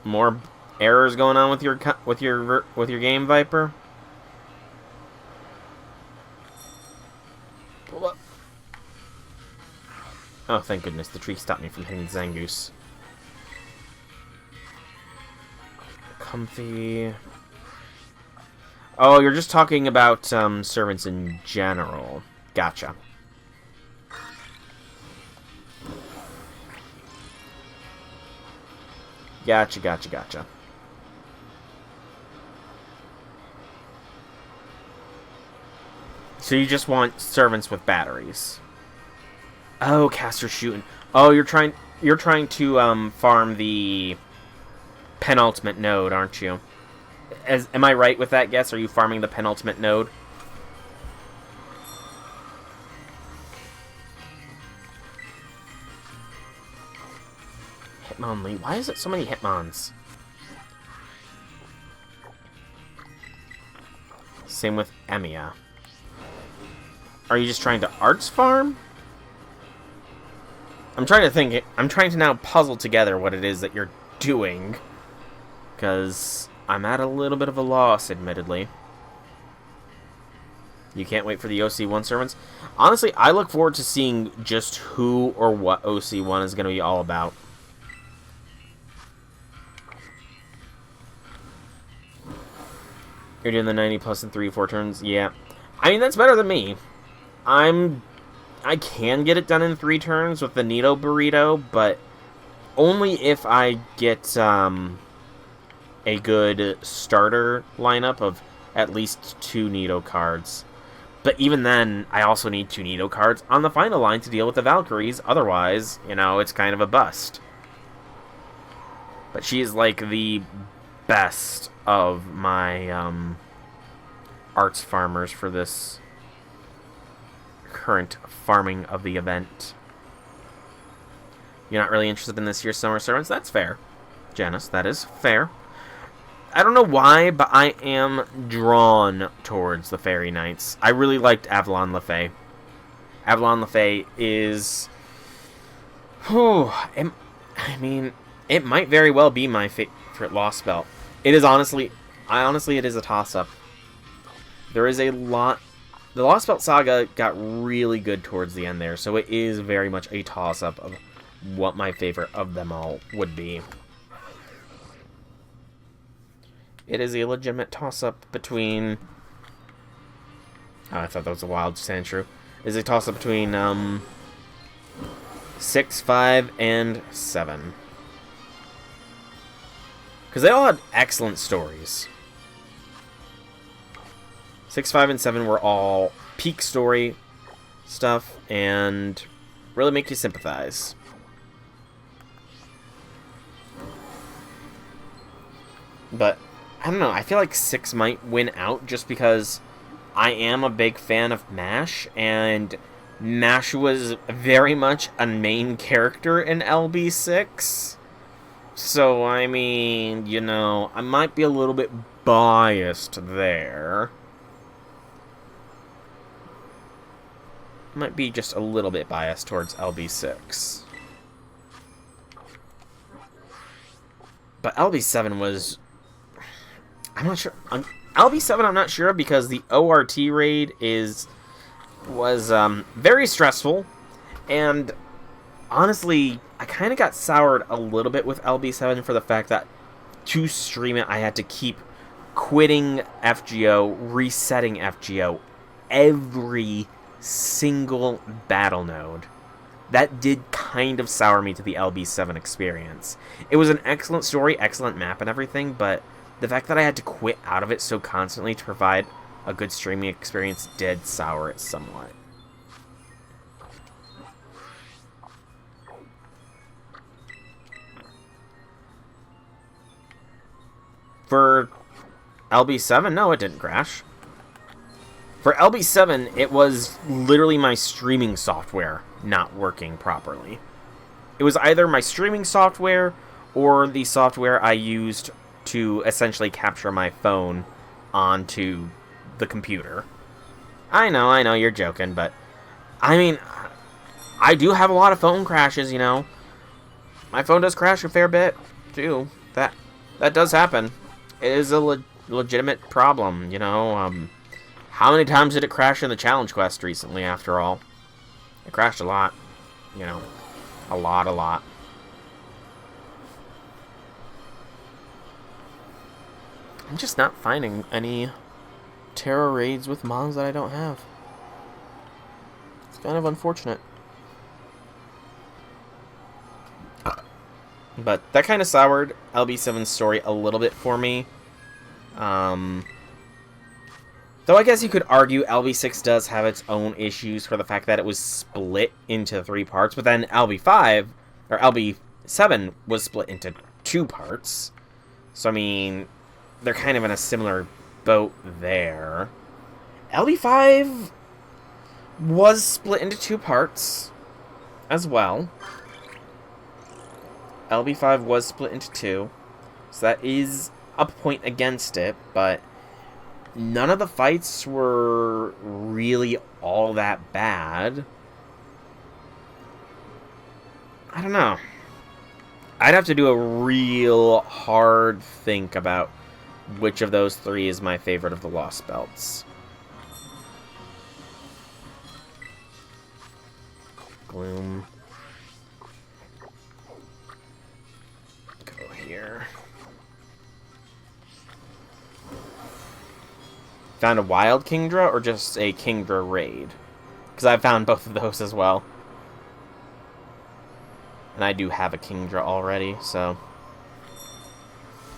More errors going on with your game, Viper? Pull up. Oh, thank goodness. The tree stopped me from hitting Zangoose. Comfy. Oh, you're just talking about servants in general. Gotcha. Gotcha. So you just want servants with batteries. Oh, caster shooting. Oh, you're trying to farm the penultimate node, aren't you? Am I right with that guess? Are you farming the penultimate node? Hitmonlee. Why is it so many Hitmons? Same with Emiya. Are you just trying to arts farm? I'm trying to think. I'm trying to now puzzle together what it is that you're doing. Because I'm at a little bit of a loss, admittedly. You can't wait for the OC1 servants? Honestly, I look forward to seeing just who or what OC1 is going to be all about. You're doing the 90 plus in 3-4 turns? Yeah. I mean, that's better than me. I can get it done in 3 turns with the Nito Burrito, but only if I get a good starter lineup of at least 2 Nito cards. But even then, I also need 2 Nito cards on the final line to deal with the Valkyries. Otherwise, you know, it's kind of a bust. But she's like the best of my arts farmers for this current farming of the event. You're not really interested in this year's Summer Servants? That's fair, Janice. That is fair. I don't know why, but I am drawn towards the Fairy Knights. I really liked Avalon LaFay. Avalon LaFay is... I mean, it might very well be my favorite Lost Belt. It is honestly... it is a toss-up. There is a lot... The Lost Belt Saga got really good towards the end there, so it is very much a toss-up of what my favorite of them all would be. It is a legitimate toss-up between... Oh, I thought that was a wild Sandshrew. It is a toss-up between 6, 5, and 7. Because they all had excellent stories. 6, 5, and 7 were all peak story stuff and really make you sympathize. But, I don't know, I feel like 6 might win out just because I am a big fan of MASH, and MASH was very much a main character in LB6. So, I mean, you know, I might be a little bit biased there. Might be just a little bit biased towards LB6. But LB7 was... I'm not sure. LB7 I'm not sure because the ORT raid was very stressful. And honestly, I kind of got soured a little bit with LB7 for the fact that to stream it, I had to keep quitting FGO, resetting FGO every single battle node. That did kind of sour me to the LB7 experience. It was an excellent story, excellent map and everything, but the fact that I had to quit out of it so constantly to provide a good streaming experience did sour it somewhat. For LB7, no, it didn't crash. For LB7, it was literally my streaming software not working properly. It was either my streaming software or the software I used to essentially capture my phone onto the computer. I know, you're joking, but I mean, I do have a lot of phone crashes, you know. My phone does crash a fair bit, too. That does happen. It is a legitimate problem, you know. How many times did it crash in the challenge quest recently, after all? It crashed a lot. You know, a lot. I'm just not finding any Terra raids with mons that I don't have. It's kind of unfortunate. But that kind of soured LB7's story a little bit for me. Though I guess you could argue LB6 does have its own issues for the fact that it was split into 3 parts, but then LB5, or LB7 was split into 2 parts. So, I mean, they're kind of in a similar boat there. LB5 was split into 2 parts as well. LB5 was split into 2, so that is a point against it, but none of the fights were really all that bad. I don't know. I'd have to do a real hard think about which of those 3 is my favorite of the Lost Belts. Gloom. Go here. Found a wild Kingdra or just a Kingdra raid? Because I found both of those as well. And I do have a Kingdra already, so...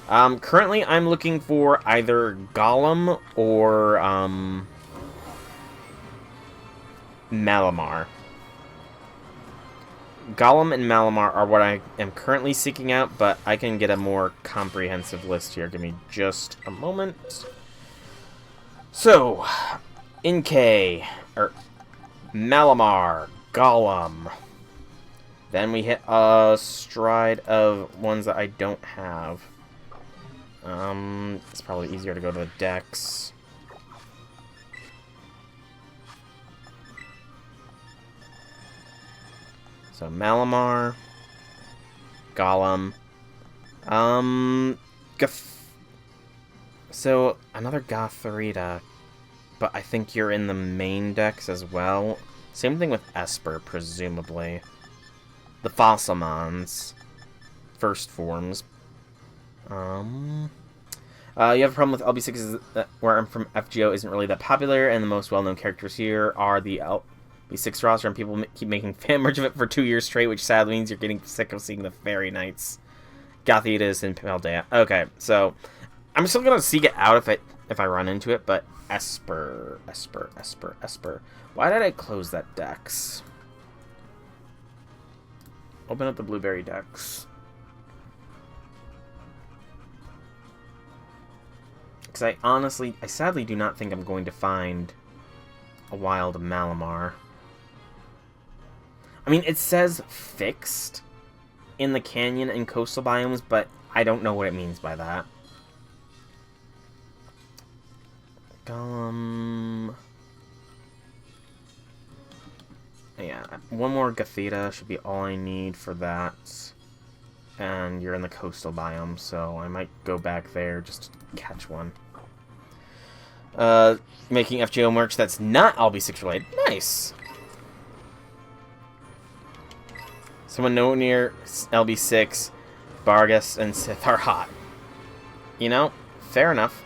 currently I'm looking for either Golem or, Malamar. Golem and Malamar are what I am currently seeking out, but I can get a more comprehensive list here. Give me just a moment. So, Inkay, or Malamar, Golem. Then we hit a stride of ones that I don't have. It's probably easier to go to the decks. So Malamar, Golem, so another Gotharita, but I think you're in the main decks as well. Same thing with Esper, presumably. The Fossilmons, first forms. You have a problem with LB6 where I'm from FGO isn't really that popular, and the most well-known characters here are the LB6 roster, and people keep making fan merch of it for 2 years straight, which sadly means you're getting sick of seeing the Fairy Knights, Gothitas, and Paldea. Okay, so I'm still gonna seek it out if I run into it, but Esper. Why did I close that decks? Open up the Blueberry decks. Because I sadly do not think I'm going to find a wild Malamar. I mean, it says fixed in the canyon and coastal biomes, but I don't know what it means by that. Yeah, one more Gothita should be all I need for that. And you're in the coastal biome, so I might go back there just to catch one. Making FGO merch that's not LB6 related. Nice! Someone know near LB6, Bargus, and Sith are hot. You know, fair enough.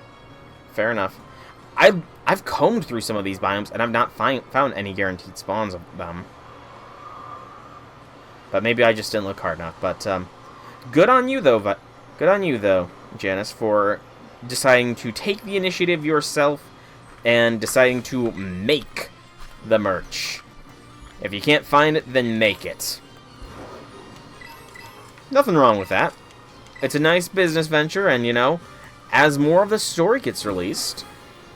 Fair enough. I've combed through some of these biomes, and I've not found any guaranteed spawns of them. But maybe I just didn't look hard enough. But good on you though, Janice, for deciding to take the initiative yourself and deciding to make the merch. If you can't find it, then make it. Nothing wrong with that. It's a nice business venture, and you know, as more of the story gets released,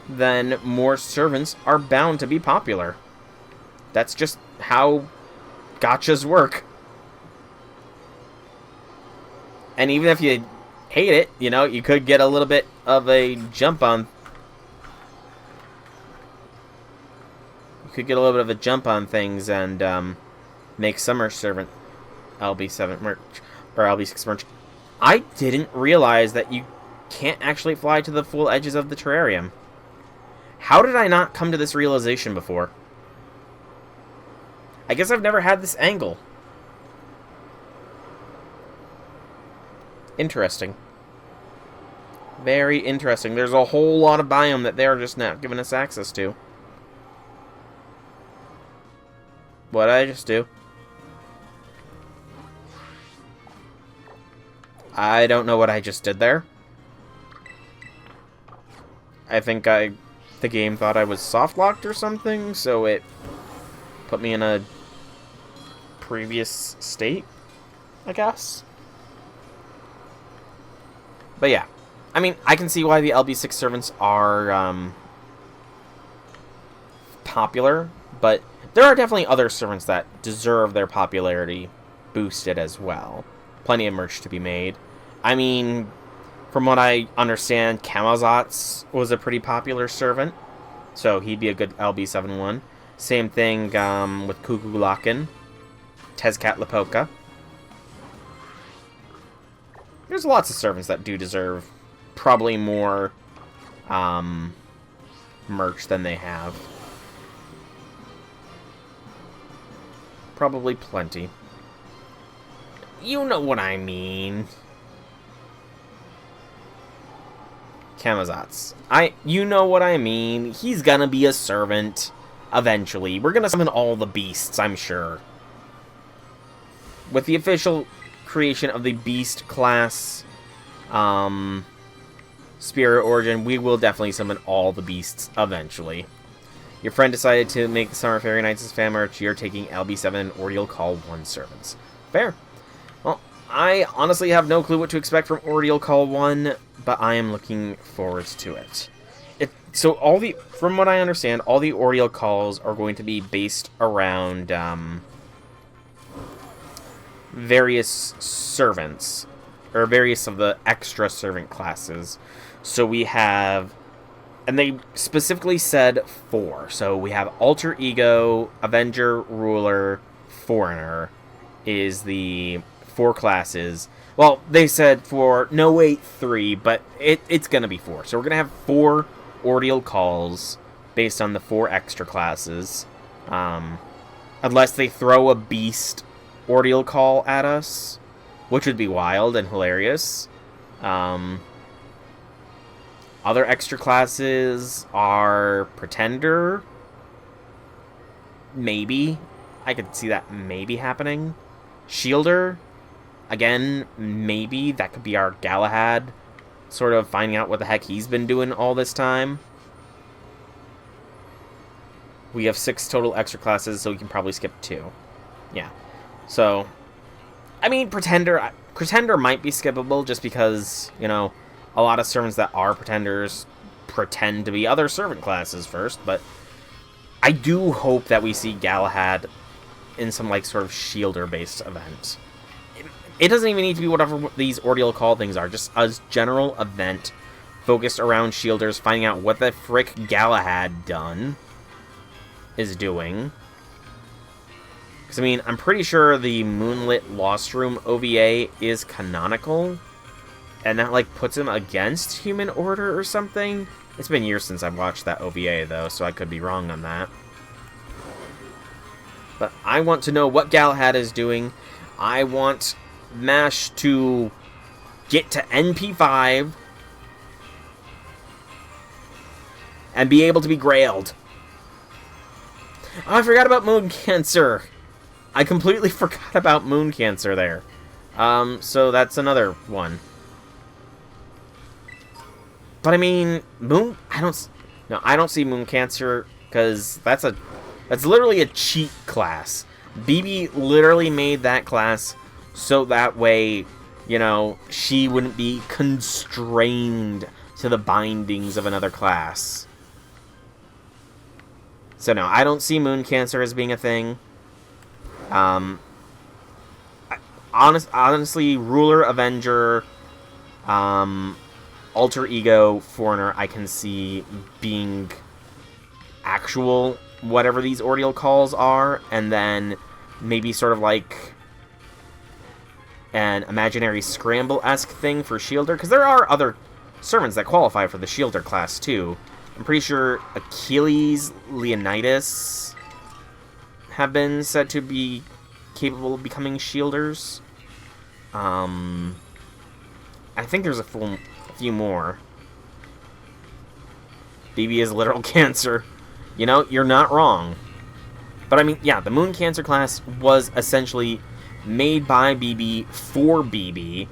then more servants are bound to be popular. That's just how gachas work. And even if you hate it, you know, you could get a little bit of a jump on... You could get a little bit of a jump on things and make Summer Servant LB7 merch, or LB6 merch. I didn't realize that you can't actually fly to the full edges of the terrarium. How did I not come to this realization before? I guess I've never had this angle. Interesting. Very interesting. There's a whole lot of biome that they're just not giving us access to. What did I just do? I don't know what I just did there. I think the game thought I was soft-locked or something, so it put me in a previous state, I guess. But yeah, I mean, I can see why the LB6 servants are popular, but there are definitely other servants that deserve their popularity boosted as well. Plenty of merch to be made. I mean, from what I understand, Camazotz was a pretty popular servant, so he'd be a good LB7-1. Same thing with Kukulakin, Tezcatlipoca. There's lots of servants that do deserve probably more merch than they have. probably plenty. You know what I mean. Camazotz. You know what I mean. He's gonna be a servant eventually. We're gonna summon all the beasts, I'm sure. With the official creation of the beast class spirit origin, we will definitely summon all the beasts eventually. Your friend decided to make the Summer Fairy Knights his fan merch. You're taking LB7 and Ordeal Call 1 servants. Fair. Well, I honestly have no clue what to expect from Ordeal Call 1, but I am looking forward to it. From what I understand, all the Ordeal Calls are going to be based around various servants, or various of the extra servant classes. So we have, and they specifically said 4. So we have Alter Ego, Avenger, Ruler, Foreigner is the 4 classes. Well, they said 3, but it's going to be 4. So we're going to have 4 Ordeal Calls based on the 4 extra classes. Unless they throw a Beast Ordeal Call at us, which would be wild and hilarious. Other extra classes are Pretender. Maybe. I could see that maybe happening. Shielder. Again, maybe. That could be our Galahad. Sort of finding out what the heck he's been doing all this time. We have 6 total extra classes, so we can probably skip 2. Yeah. So, I mean, Pretender might be skippable just because, you know, a lot of servants that are Pretenders pretend to be other servant classes first, but I do hope that we see Galahad in some, like, sort of Shielder-based event. It doesn't even need to be whatever these Ordeal Call things are, just a general event focused around Shielders, finding out what the frick Galahad is doing. Because, I mean, I'm pretty sure the Moonlit Lost Room OVA is canonical, and that, like, puts him against Human Order or something. It's been years since I've watched that OVA, though, so I could be wrong on that. But I want to know what Galahad is doing. I want MASH to get to NP5 and be able to be grailed. Oh, I forgot about Moon Cancer. I completely forgot about Moon Cancer there. So that's another one. But I mean, I don't see Moon Cancer, because that's literally a cheat class. BB literally made that class so that way, you know, she wouldn't be constrained to the bindings of another class. So no, I don't see Moon Cancer as being a thing. Honestly, Ruler, Avenger, Alter Ego, Foreigner, I can see being actual whatever these Ordeal Calls are, and then maybe sort of like an imaginary scramble-esque thing for Shielder, because there are other servants that qualify for the Shielder class too. I'm pretty sure Achilles, Leonidas have been said to be capable of becoming Shielders. I think there's a few more. BB is literal cancer. You know, you're not wrong. But I mean, yeah, the Moon Cancer class was essentially made by BB for BB,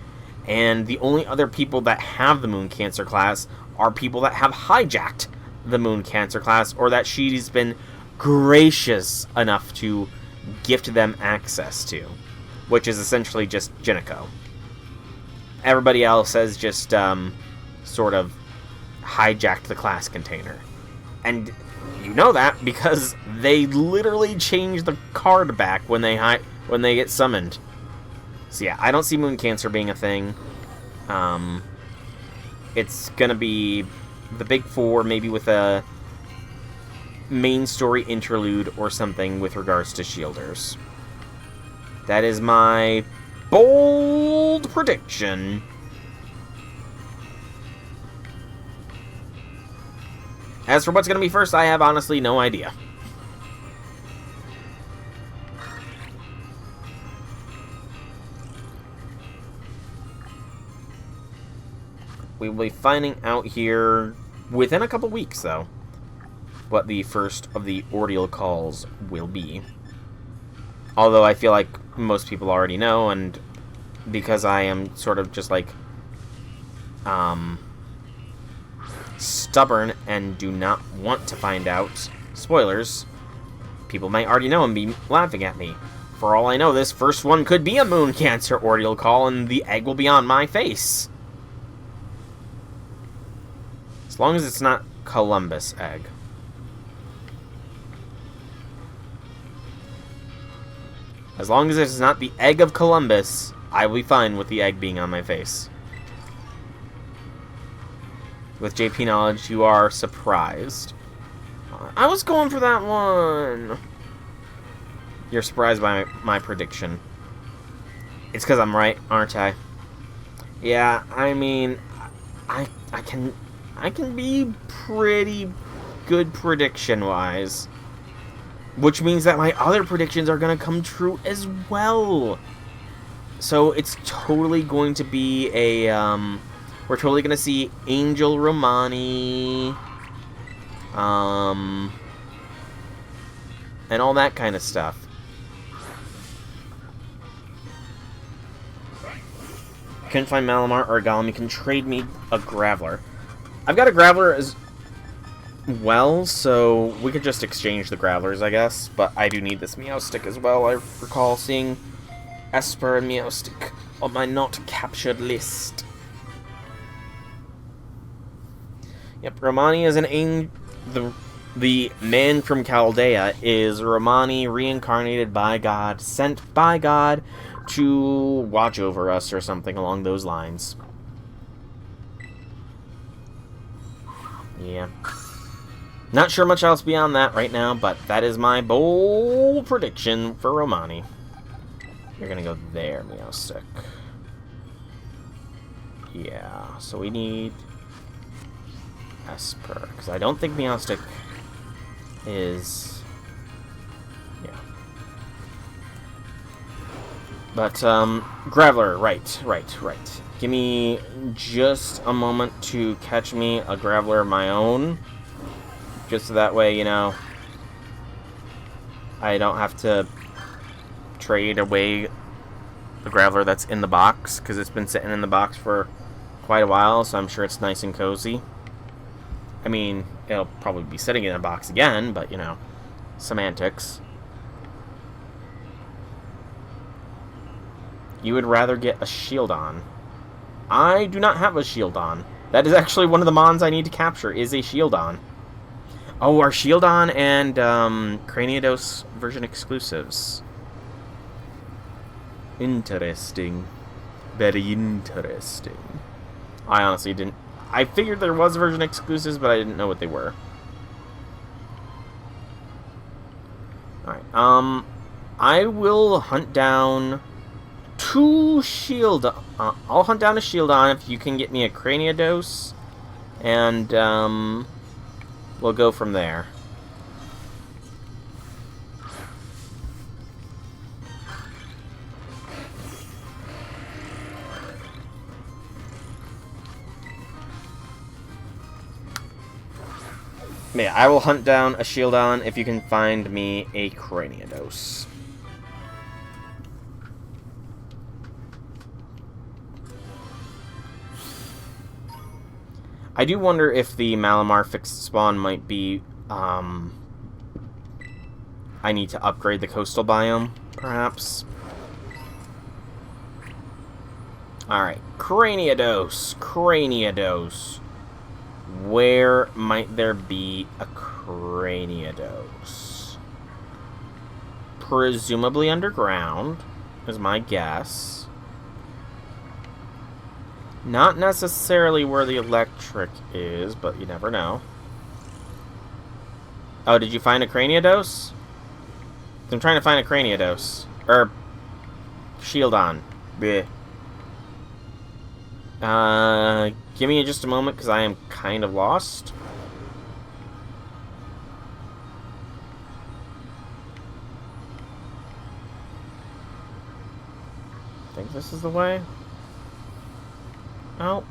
and the only other people that have the Moon Cancer class are people that have hijacked the Moon Cancer class, or that she's been gracious enough to gift them access to, which is essentially just Jineko. Everybody else has just sort of hijacked the class container. And you know that because they literally change the card back when they get summoned. So yeah, I don't see Moon Cancer being a thing. It's gonna be the big 4, maybe with a main story interlude or something with regards to Shielders. That is my bold prediction. As for what's going to be first, I have honestly no idea. we will be finding out here within a couple weeks, though, what the first of the ordeal calls will be. Although I feel like most people already know, and because I am sort of just like stubborn and do not want to find out spoilers, people might already know and be laughing at me. For all I know, this first one could be a moon cancer ordeal call, and the egg will be on my face. As long as it's not Columbus egg. As long as it's not the egg of Columbus, I will be fine with the egg being on my face. With JP knowledge, you are surprised. I was going for that one. You're surprised by my prediction. It's because I'm right, aren't I? Yeah, I mean, I can be pretty good prediction-wise. Which means that my other predictions are going to come true as well. So it's totally going to be a, we're totally going to see Angel Romani, and all that kind of stuff. Couldn't find Malamar or Golem. You can trade me a Graveler. I've got a Graveler as well, so we could just exchange the Gravelers, I guess. But I do need this Meowstic as well. I recall seeing Esper and Meowstic on my not captured list. Yep, Romani is an angel. The man from Chaldea is Romani reincarnated by God, sent by God to watch over us or something along those lines. Yeah. Not sure much else beyond that right now, but that is my bold prediction for Romani. You're gonna go there, Meowstic. Yeah, so we need Esper, because I don't think Meowstic is... Yeah. But, Graveler, right. Give me just a moment to catch me a Graveler of my own. Just so that way, you know, I don't have to trade away the Graveler that's in the box, because it's been sitting in the box for quite a while, so I'm sure it's nice and cozy. I mean, it'll probably be sitting in a box again, but, you know, semantics. You would rather get a Shieldon. I do not have a Shieldon. That is actually one of the mons I need to capture, is a Shieldon. Oh, our Shieldon and Craniados version exclusives. Interesting. Very interesting. I honestly didn't... I figured there was version exclusives, but I didn't know what they were. Alright, I will hunt down two I'll hunt down a Shieldon if you can get me a Craniados. And, we'll go from there. Yeah, I will hunt down a Shieldon if you can find me a Craniados. I do wonder if the Malamar fixed spawn might be, I need to upgrade the coastal biome, perhaps. Alright, Craniados. Where might there be a Craniados? Presumably underground, is my guess. Not necessarily where the electric is, but you never know. Oh, did you find a Craniados? I'm trying to find a Craniados. Or, Shieldon. Bleh. Give me just a moment, because I am kind of lost. I think this is the way. Oh.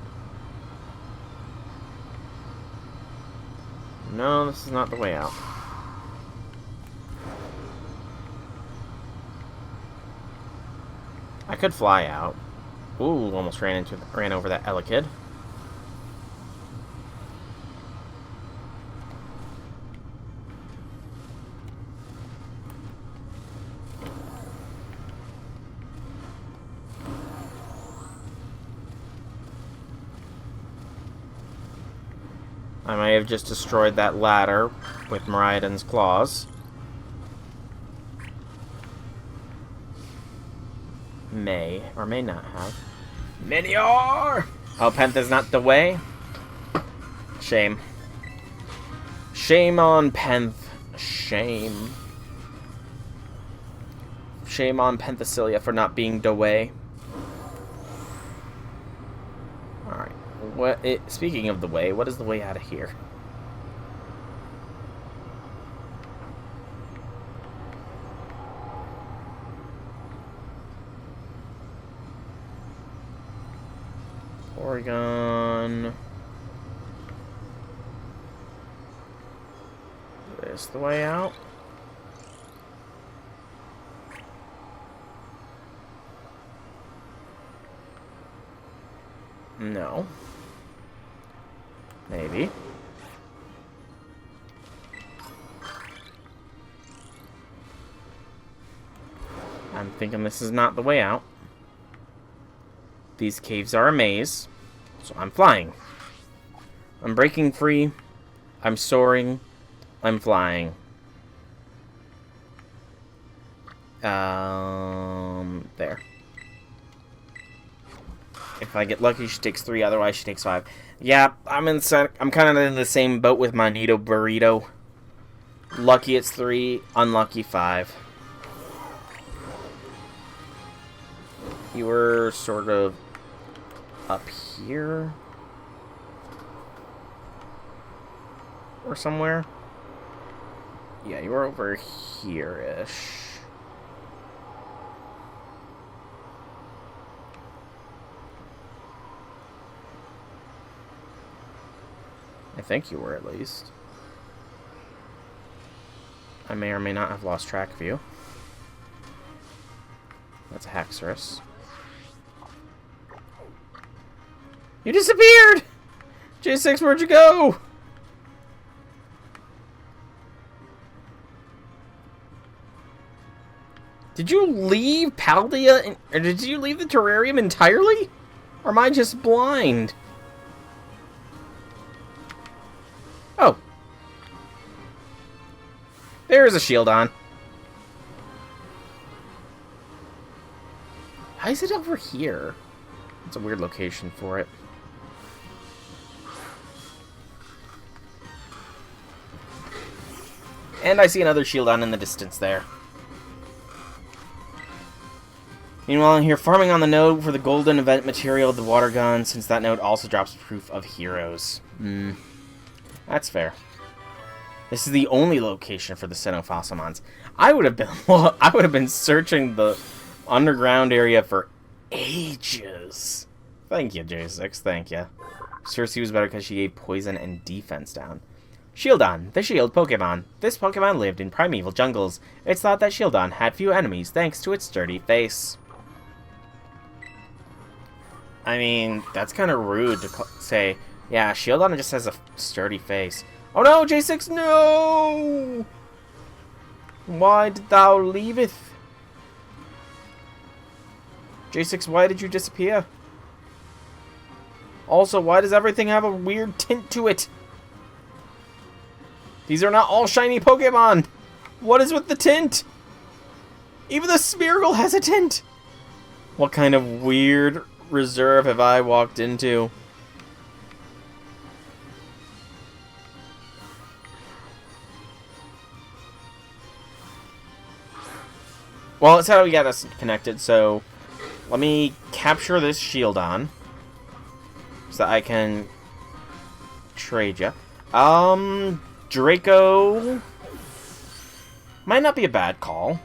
No, this is not the way out. I could fly out. Ooh, almost ran over that Elekid. I may have just destroyed that ladder with Miraidon's claws. May or may not have. Minior! Oh, Pentha's not the way? Shame. Shame on Penth. Shame. Shame on Penthesilia for not being the way. Alright. Speaking of the way, what is the way out of here? Oregon. Is this the way out? No. Maybe. I'm thinking this is not the way out. These caves are a maze, so I'm flying. I'm breaking free. I'm soaring. I'm flying. There. If I get lucky, she takes 3. Otherwise, she takes 5. Yeah, I'm kind of in the same boat with Magneto Burrito. Lucky it's 3. Unlucky 5. You were sort of up here or somewhere. Yeah, you were over here-ish. I think you were, at least. I may or may not have lost track of you. That's a Haxorus. You disappeared! J6, where'd you go? Did you leave Paldea, or did you leave the terrarium entirely? Or am I just blind? Oh. There's a shield on. Why is it over here? It's a weird location for it. And I see another shield on in the distance there. Meanwhile, I'm here farming on the node for the golden event material of the water gun, since that node also drops proof of heroes. That's fair. This is the only location for the Xenophossomons. I would have been searching the underground area for ages. Thank you, J6. Thank you. Cersei was better because she gave poison and defense down. Shieldon, the shield Pokemon. This Pokemon lived in primeval jungles. It's thought that Shieldon had few enemies thanks to its sturdy face. I mean, that's kind of rude to say, yeah, Shieldon just has a sturdy face. Oh no, J6, no! Why did thou leaveth? J6, why did you disappear? Also, why does everything have a weird tint to it? These are not all shiny Pokemon! What is with the tint? Even the Smeargle has a tint! What kind of weird reserve have I walked into? Well, it's how we got us connected, so let me capture this Shieldon so that I can trade you. Draco might not be a bad call.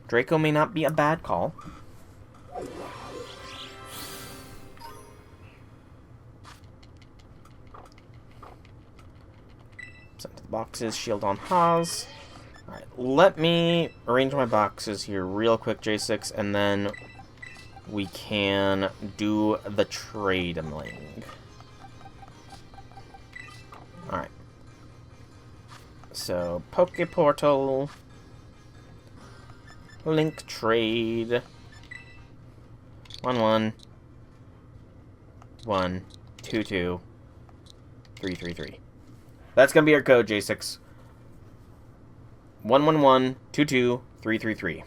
Draco may not be a bad call. Send to the boxes. Shield on Haas. Alright, let me arrange my boxes here real quick, J6, and then we can do the trading. Alright. So, Poke Portal. Link trade. 1-1. 1-2-2. 3-3-3. That's gonna be our code, J6. 1-1-1-2-2-3-3-3.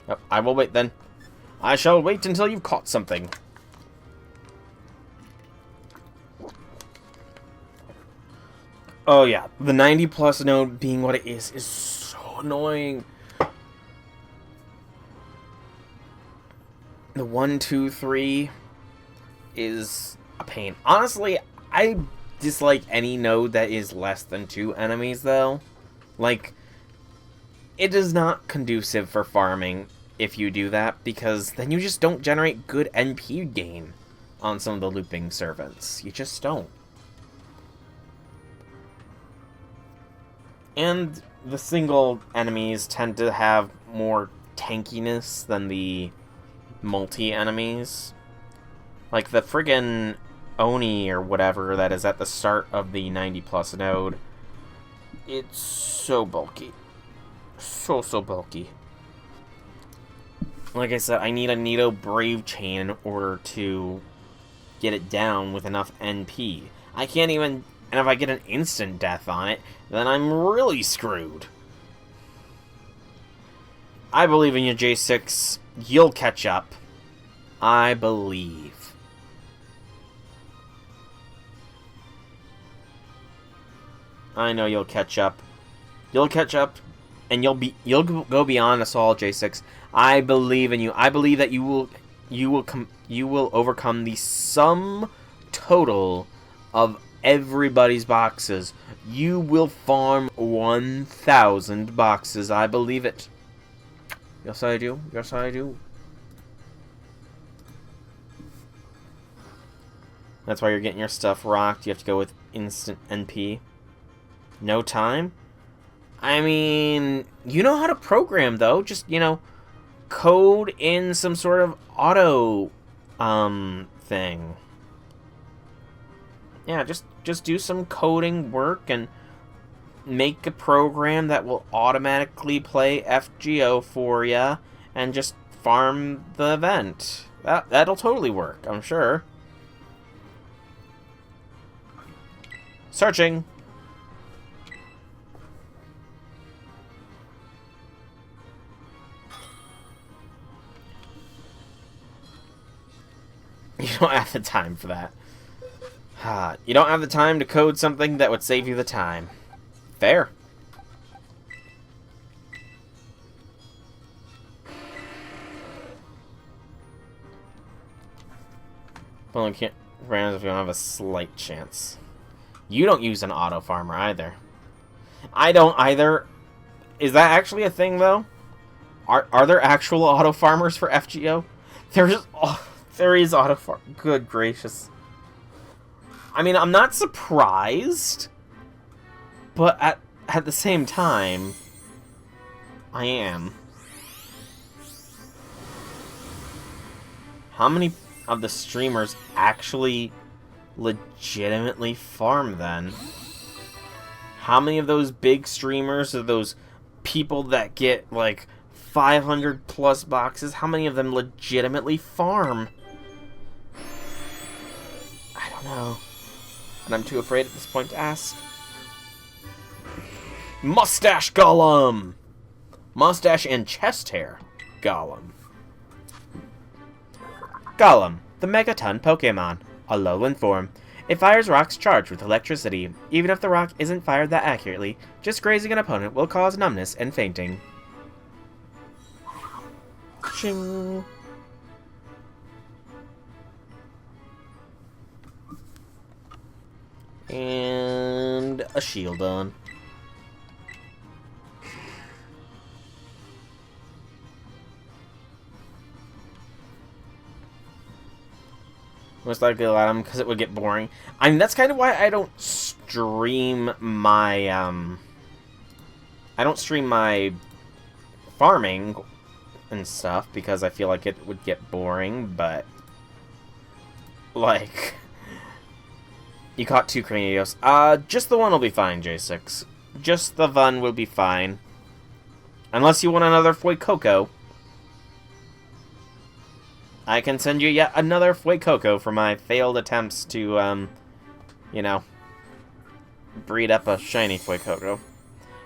Oh, I will wait then. I shall wait until you've caught something. Oh yeah, the 90+ node being what it is so annoying. The 1, 2, 3 is a pain. Honestly, I dislike any node that is less than 2 enemies, though. Like, it is not conducive for farming if you do that, because then you just don't generate good NP gain on some of the looping servants. You just don't. And the single enemies tend to have more tankiness than the multi-enemies. Like the friggin' Oni or whatever that is at the start of the 90+ node. It's so bulky. So bulky. Like I said, I need a Nido Brave Chain in order to get it down with enough NP. I can't even... And if I get an instant death on it, then I'm really screwed. I believe in you, J6. You'll catch up. I believe. I know you'll catch up. You'll catch up, and you'll go beyond us all, J6. I believe in you. I believe that you will overcome the sum total of everybody's boxes. You will farm 1,000 boxes. I believe it. Yes, I do. Yes, I do. That's why you're getting your stuff rocked. You have to go with instant NP. No time? I mean, you know how to program, though. Just, you know, code in some sort of auto thing. Yeah, just do some coding work and make a program that will automatically play FGO for ya and just farm the event. That'll totally work, I'm sure. Searching. You don't have the time for that. You don't have the time to code something that would save you the time. Fair. Well, you can't run if you don't have a slight chance. You don't use an auto farmer either. I don't either. Is that actually a thing, though? Are there actual auto farmers for FGO? There is auto farm. Good gracious. I mean, I'm not surprised, but at the same time, I am. How many of the streamers actually legitimately farm, then? How many of those big streamers are those people that get, like, 500+ boxes? How many of them legitimately farm? I don't know. And I'm too afraid at this point to ask. Mustache Golem! Mustache and chest hair Golem. Golem, the Megaton Pokemon. A lowland form. It fires rocks charged with electricity. Even if the rock isn't fired that accurately, just grazing an opponent will cause numbness and fainting. Ching. And a shield on. Most likely let them, because it would get boring. I mean, that's kind of why I don't stream my, I don't stream my farming and stuff, because I feel like it would get boring, but, like, you caught 2 Cranios. Just the one will be fine, J6. Just the one will be fine. Unless you want another Fuecoco. I can send you yet another Fuecoco for my failed attempts to, you know, breed up a shiny Fuecoco.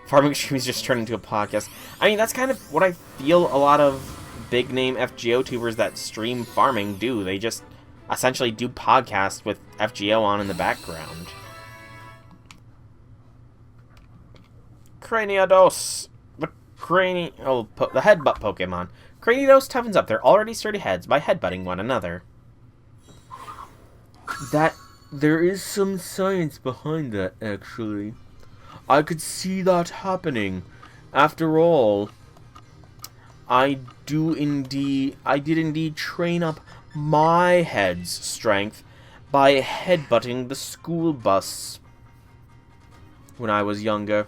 Farming streams just turned into a podcast. I mean, that's kind of what I feel a lot of big-name FGO tubers that stream farming do. They just essentially do podcasts with FGO on in the background. Craniados. The headbutt Pokemon. Craniados toughens up their already sturdy heads by headbutting one another. There is some science behind that, actually. I could see that happening. After all, I did indeed train up my head's strength by headbutting the school bus when I was younger.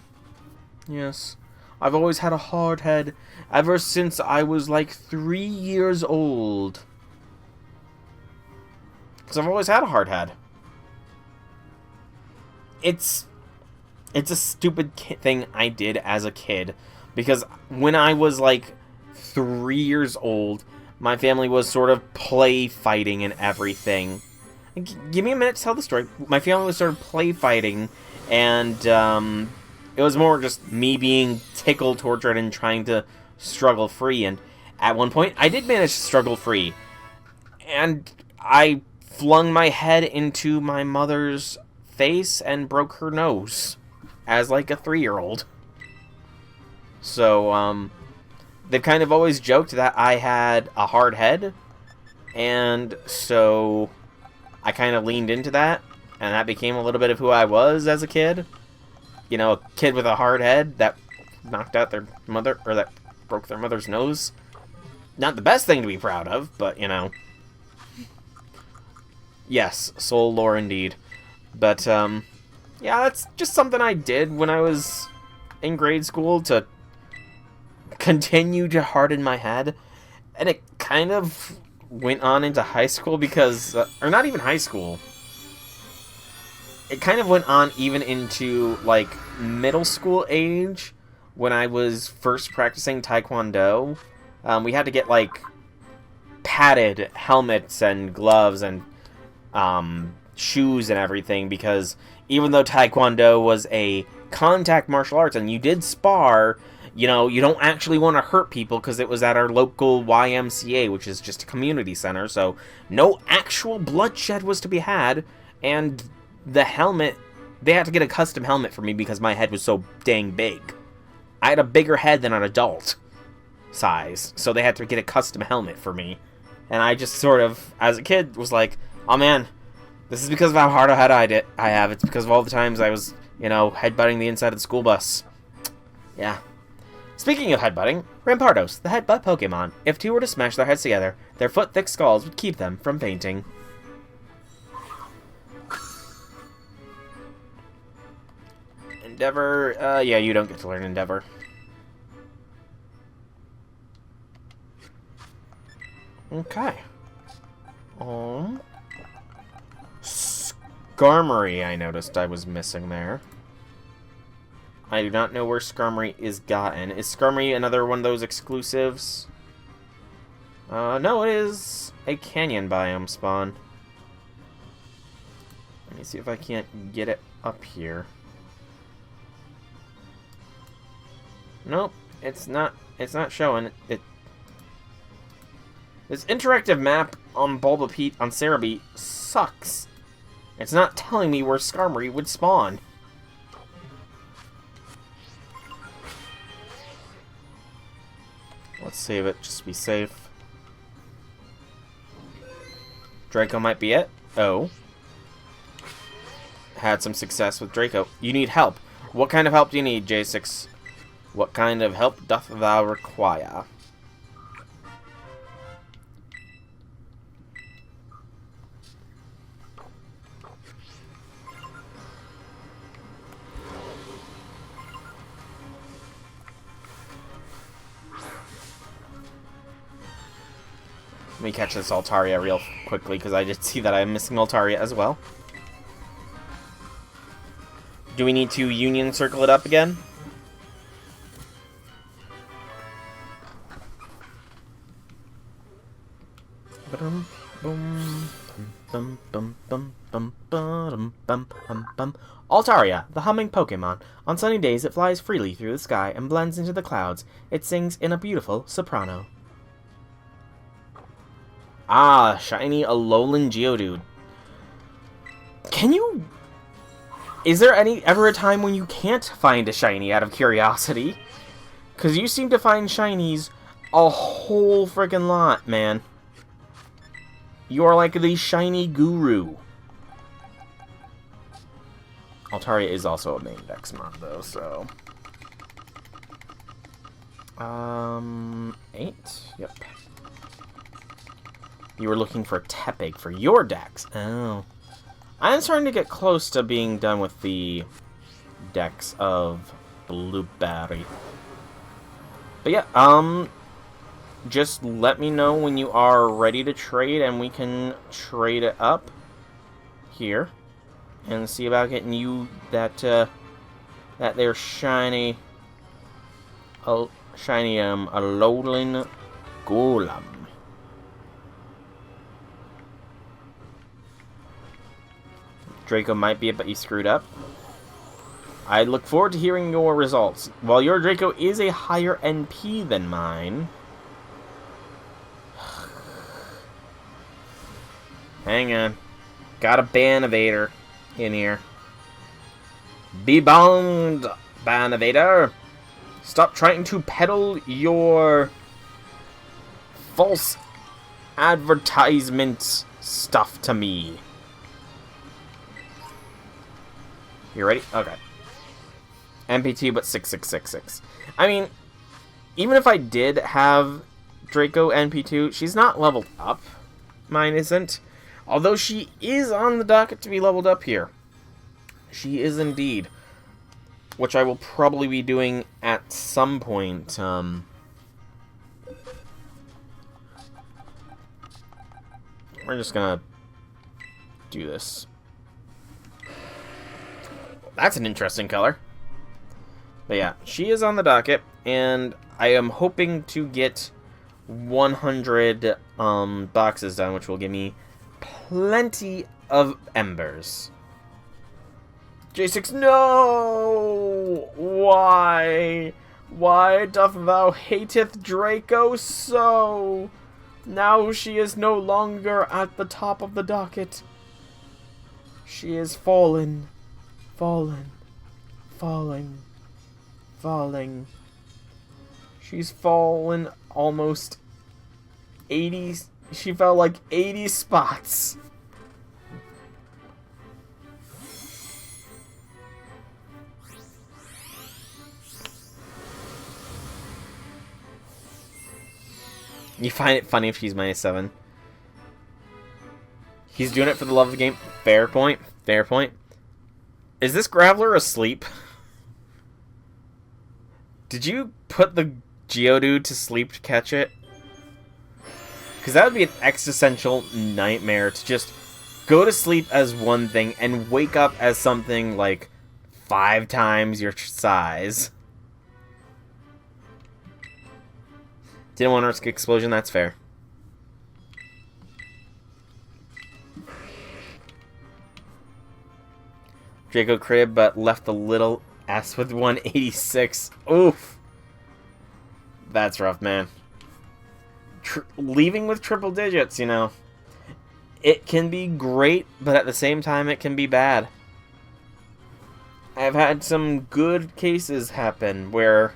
Yes, I've always had a hard head ever since I was like 3 years old. Because I've always had a hard head. It's a stupid thing I did as a kid. Because when I was like 3 years old, my family was sort of play fighting and everything. Give me a minute to tell the story. My family was sort of play fighting, and it was more just me being tickled, tortured, and trying to struggle free. And at one point, I did manage to struggle free. And I flung my head into my mother's face and broke her nose as like a 3-year-old. So, they've kind of always joked that I had a hard head, and so I kind of leaned into that, and that became a little bit of who I was as a kid. You know, a kid with a hard head that knocked out their mother, or that broke their mother's nose. Not the best thing to be proud of, but, you know. Yes, soul lore indeed. But, yeah, that's just something I did when I was in grade school to continue to harden my head. And it kind of went on into high school because, or not even high school. It kind of went on even into, like, middle school age when I was first practicing Taekwondo. We had to get, like, padded helmets and gloves and shoes and everything, because even though Taekwondo was a contact martial arts and you did spar, you know, you don't actually want to hurt people because it was at our local YMCA, which is just a community center, so no actual bloodshed was to be had. And the helmet, they had to get a custom helmet for me because my head was so dang big. I had a bigger head than an adult size, so they had to get a custom helmet for me. And I just sort of, as a kid, was like, oh man, this is because of how hard a head I have. It's because of all the times I was, you know, headbutting the inside of the school bus. Yeah. Speaking of headbutting, Rampardos, the headbutt Pokemon. If two were to smash their heads together, their foot-thick skulls would keep them from fainting. Endeavor, yeah, you don't get to learn Endeavor. Okay. Skarmory, I noticed I was missing there. I do not know where Skarmory is gotten. Is Skarmory another one of those exclusives? No, it is a canyon biome spawn. Let me see if I can't get it up here. Nope, it's not showing it. This interactive map on Bulbapedia on Cerebi sucks. It's not telling me where Skarmory would spawn. Let's save it, just to be safe. Draco might be it. Oh. Had some success with Draco. You need help. What kind of help do you need, J6? What kind of help doth thou require? Let me catch this Altaria real quickly, because I did see that I'm missing Altaria as well. Do we need to Union Circle it up again? Altaria, the humming Pokemon. On sunny days, it flies freely through the sky and blends into the clouds. It sings in a beautiful soprano. Ah, shiny Alolan Geodude. Can you... Is there ever a time when you can't find a shiny out of curiosity? Because you seem to find shinies a whole freaking lot, man. You are like the shiny guru. Altaria is also a main Dex mod, though, so... 8? Yep. You were looking for Tepig for your Dex. Oh. I'm starting to get close to being done with the Dex of Blueberry. But yeah, just let me know when you are ready to trade, and we can trade it up here and see about getting you that that there shiny Alolan Golem. Draco might be it, but you screwed up. I look forward to hearing your results. While your Draco is a higher NP than mine... Hang on. Got a Banivator in here. Be bound, Banivator. Stop trying to peddle your false advertisement stuff to me. You ready? Okay. MP2, but 6666. I mean, even if I did have Draco NP2, she's not leveled up. Mine isn't. Although she is on the docket to be leveled up here. She is indeed. Which I will probably be doing at some point. We're just gonna do this. That's an interesting color. But yeah, she is on the docket, and I am hoping to get 100 boxes done, which will give me plenty of embers. J6, no! Why? Why doth thou hateth Draco so? Now she is no longer at the top of the docket. She is fallen. Falling. She's fallen almost 80... She fell like 80 spots. You find it funny if she's -7. He's doing it for the love of the game. Fair point. Fair point. Is this Graveler asleep? Did you put the Geodude to sleep to catch it? Because that would be an existential nightmare to just go to sleep as one thing and wake up as something like 5 times your size. Didn't want to risk explosion, that's fair. Draco crib, but left the little S with 186. Oof. That's rough, man. Leaving with triple digits, you know. It can be great, but at the same time, it can be bad. I've had some good cases happen where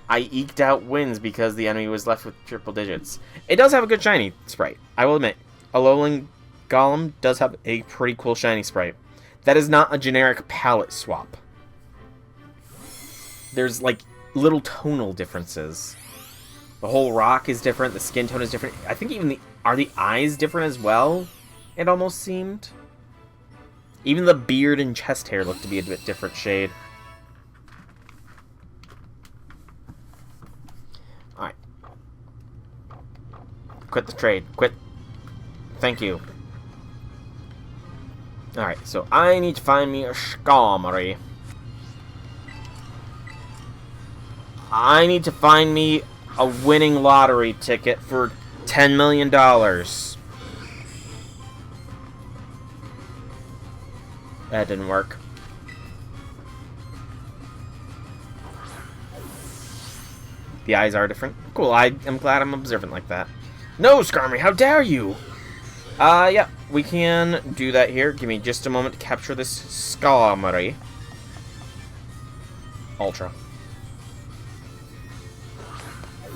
I eked out wins because the enemy was left with triple digits. It does have a good shiny sprite, I will admit. Alolan Golem does have a pretty cool shiny sprite. That is not a generic palette swap. There's, like, little tonal differences. The whole rock is different, the skin tone is different. I think even are the eyes different as well? It almost seemed. Even the beard and chest hair look to be a bit different shade. Alright. Quit the trade. Quit. Thank you. Alright, so I need to find me a Skarmory. I need to find me a winning lottery ticket for $10 million. That didn't work. The eyes are different. Cool, I'm glad I'm observant like that. No, Skarmory, how dare you! Yeah, we can do that here. Give me just a moment to capture this Skarmory. Ultra.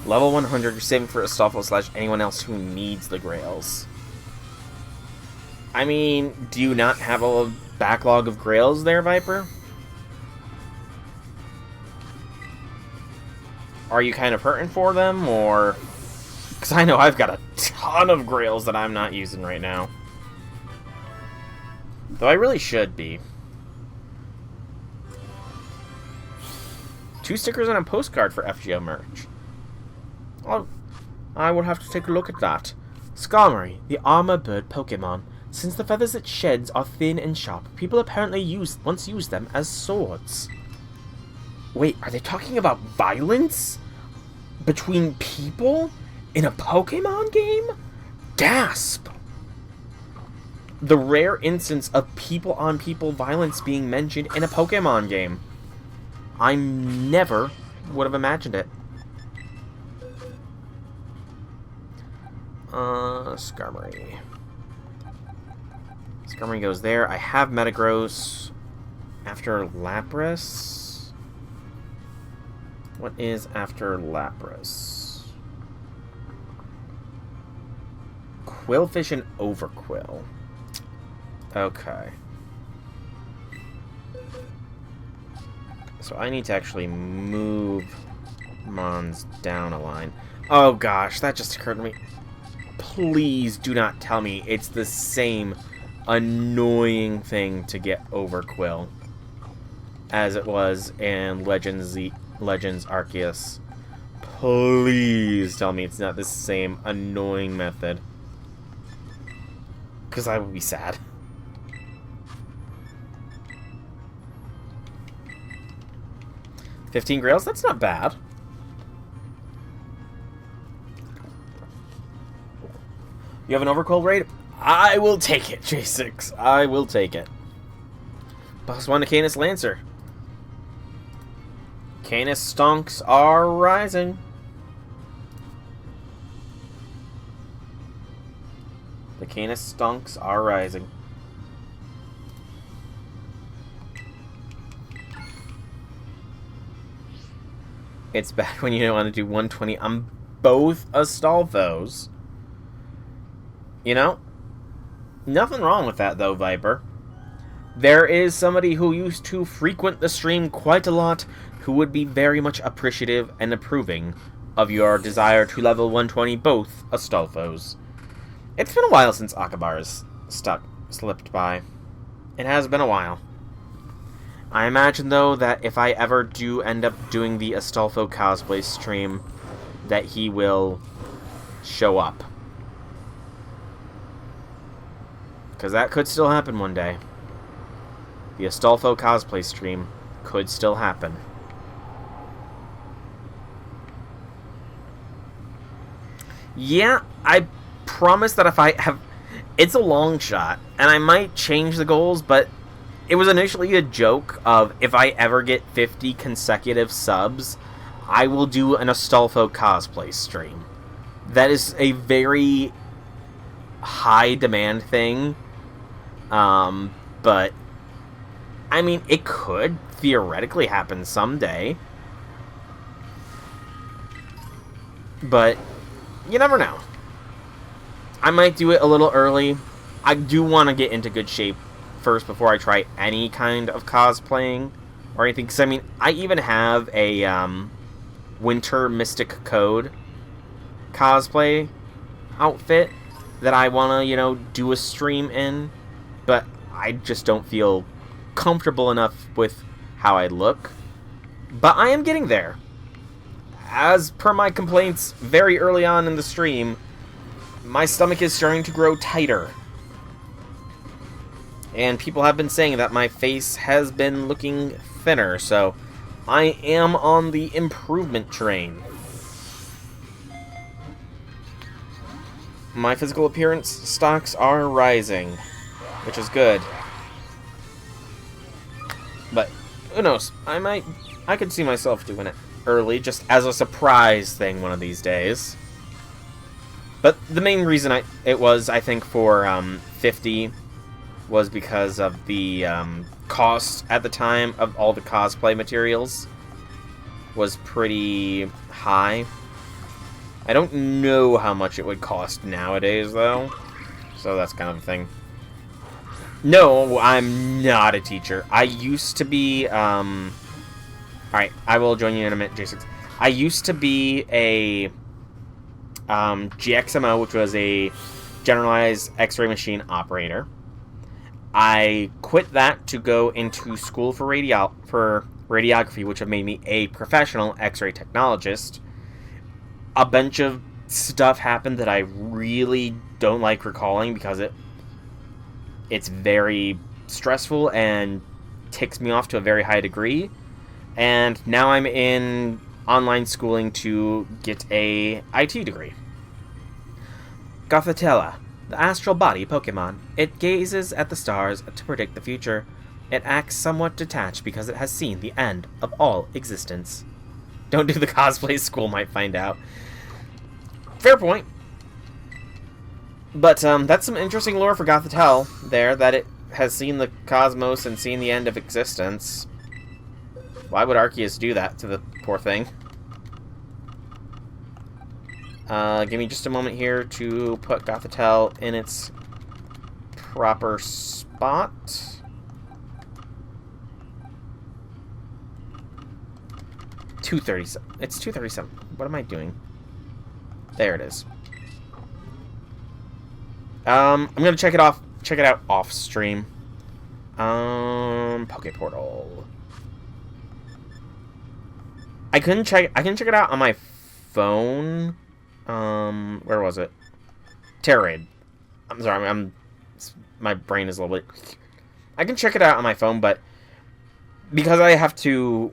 Level 100, you're saving for Astolfo / anyone else who needs the Grails. I mean, do you not have a backlog of Grails there, Viper? Are you kind of hurting for them, or... Because I know I've got a ton of Grails that I'm not using right now. Though I really should be. 2 stickers and a postcard for FGO merch. Oh, I will have to take a look at that. Skarmory, the armor bird Pokemon. Since the feathers it sheds are thin and sharp, people apparently once used them as swords. Wait, are they talking about violence? Between people? In a Pokemon game? Gasp! The rare instance of people-on-people violence being mentioned in a Pokemon game. I never would have imagined it. Skarmory. Skarmory goes there. I have Metagross after Lapras. What is after Lapras? Quillfish and Overquill. Okay. So I need to actually move Mons down a line. Oh gosh, that just occurred to me. Please do not tell me it's the same annoying thing to get Overquill as it was in Legends Arceus. Please tell me it's not the same annoying method. Because I would be sad. $15 Grails? That's not bad. You have an Overquill raid? I will take it, J6. I will take it. Boss 1 to Canis Lancer. Canis stonks are rising. The Canis stonks are rising. It's bad when you don't want to do 120 on both Astolfos. You know? Nothing wrong with that, though, Viper. There is somebody who used to frequent the stream quite a lot who would be very much appreciative and approving of your desire to level 120 both Astolfos. It's been a while since Akabar's slipped by. It has been a while. I imagine, though, that if I ever do end up doing the Astolfo cosplay stream, that he will show up. Because that could still happen one day. The Astolfo cosplay stream could still happen. Yeah, I promise that if I have... It's a long shot, and I might change the goals, but it was initially a joke of if I ever get 50 consecutive subs, I will do an Astolfo cosplay stream. That is a very high demand thing. But I mean, it could theoretically happen someday. But you never know. I might do it a little early. I do want to get into good shape first before I try any kind of cosplaying or anything. Because, I mean, I even have a Winter Mystic Code cosplay outfit that I want to, you know, do a stream in. But I just don't feel comfortable enough with how I look. But I am getting there. As per my complaints very early on in the stream, my stomach is starting to grow tighter. And people have been saying that my face has been looking thinner, so I am on the improvement train. My physical appearance stocks are rising, which is good. But who knows? I could see myself doing it early, just as a surprise thing one of these days. But the main reason it was, I think, for 50 was because of the cost at the time of all the cosplay materials was pretty high. I don't know how much it would cost nowadays, though. So that's kind of a thing. No, I'm not a teacher. I used to be, Alright, I will join you in a minute, J6. I used to be a GXMO, which was a generalized X-ray machine operator. I quit that to go into school for radiography, which have made me a professional X-ray technologist. A bunch of stuff happened that I really don't like recalling because it's very stressful and ticks me off to a very high degree. And now I'm in online schooling to get a IT degree. Gothitella, the astral body Pokemon. It gazes at the stars to predict the future. It acts somewhat detached because it has seen the end of all existence. Don't do the cosplay, school might find out. Fair point. But that's some interesting lore for Gothitelle there, that it has seen the cosmos and seen the end of existence. Why would Arceus do that to the poor thing? Give me just a moment here to put Gothitelle in its proper spot. $237. It's $237. What am I doing? There it is. I'm gonna check it out off stream. Pokeportal. I can check it out on my phone. Where was it? Terraid. I'm sorry, my brain is a little bit... I can check it out on my phone, but because I have to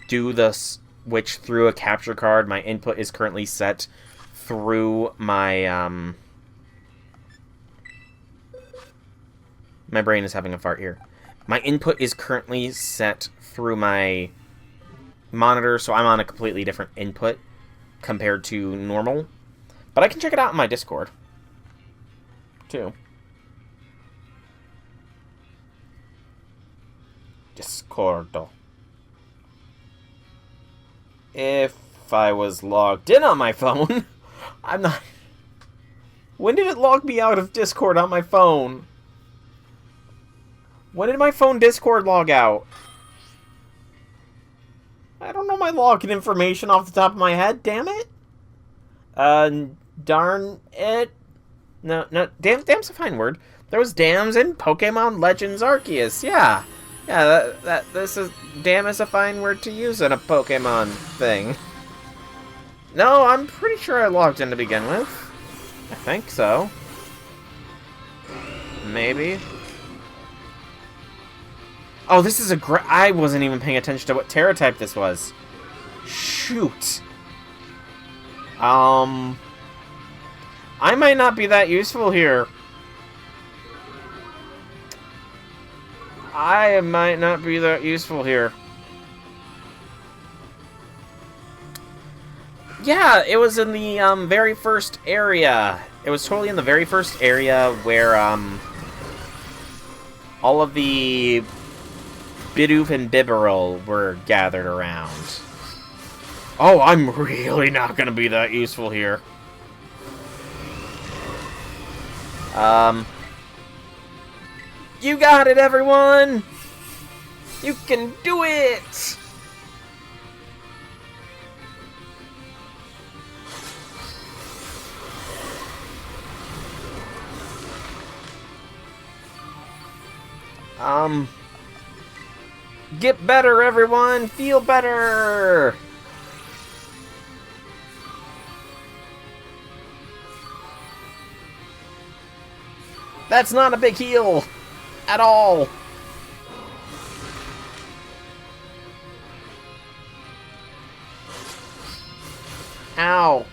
do the switch through a capture card, my input is currently set through my, my brain is having a fart here. My input is currently set through my monitor, so I'm on a completely different input compared to normal. But I can check it out on my Discord, too. Discord. If I was logged in on my phone, I'm not... When did it log me out of Discord on my phone? When did my phone Discord log out? I don't know my login information off the top of my head, damn it. Darn it. No, damn's a fine word. There was dams in Pokemon Legends Arceus, yeah. Yeah, damn is a fine word to use in a Pokemon thing. No, I'm pretty sure I logged in to begin with. I think so. Maybe. Oh, this is I wasn't even paying attention to what Terra type this was. Shoot. I might not be that useful here. I might not be that useful here. Yeah, it was in the very first area. It was totally in the very first area where all of the Bidoof and Bibarel were gathered around. Oh, I'm really not gonna be that useful here. You got it, everyone! You can do it! Get better, everyone! Feel better! That's not a big heal at all. Ow.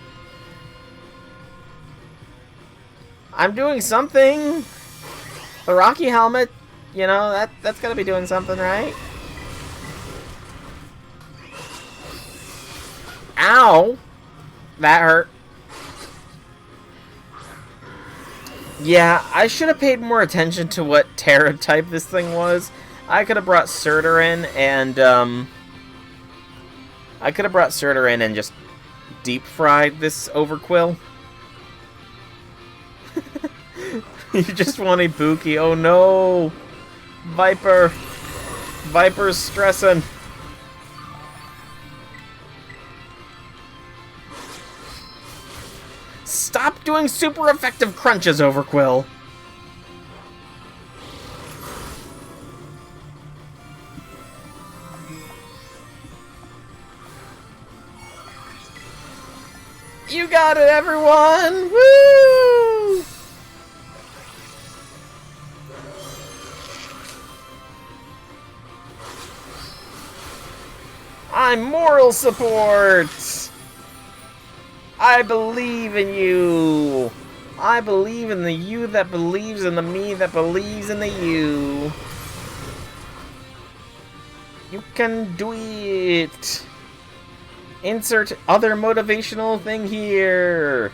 I'm doing something. The Rocky helmet, you know, that's gotta be doing something, right? Ow! That hurt. Yeah, I should have paid more attention to what Terra type this thing was. I could have brought Surtur in and, just deep fried this Overquill. You just want Ibuki. Oh no! Viper! Viper's stressing. Stop doing super effective crunches, Overquill! You got it, everyone! Woo! I'm moral support! I believe in you! I believe in the you that believes in the me that believes in the you. You can do it! Insert other motivational thing here!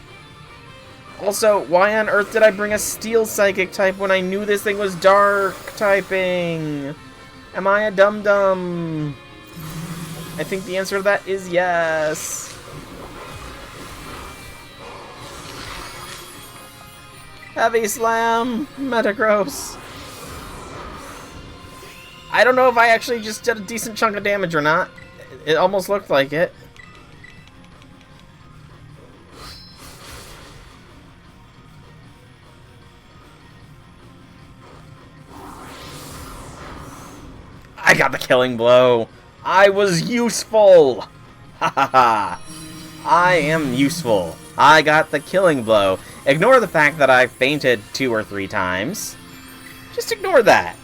Also, why on earth did I bring a Steel Psychic type when I knew this thing was Dark typing? Am I a dum-dum? I think the answer to that is yes. Heavy Slam! Metagross! I don't know if I actually just did a decent chunk of damage or not. It almost looked like it. I got the killing blow! I was useful! Ha ha ha! I am useful. I got the killing blow. Ignore the fact that I fainted 2 or 3 times. Just ignore that.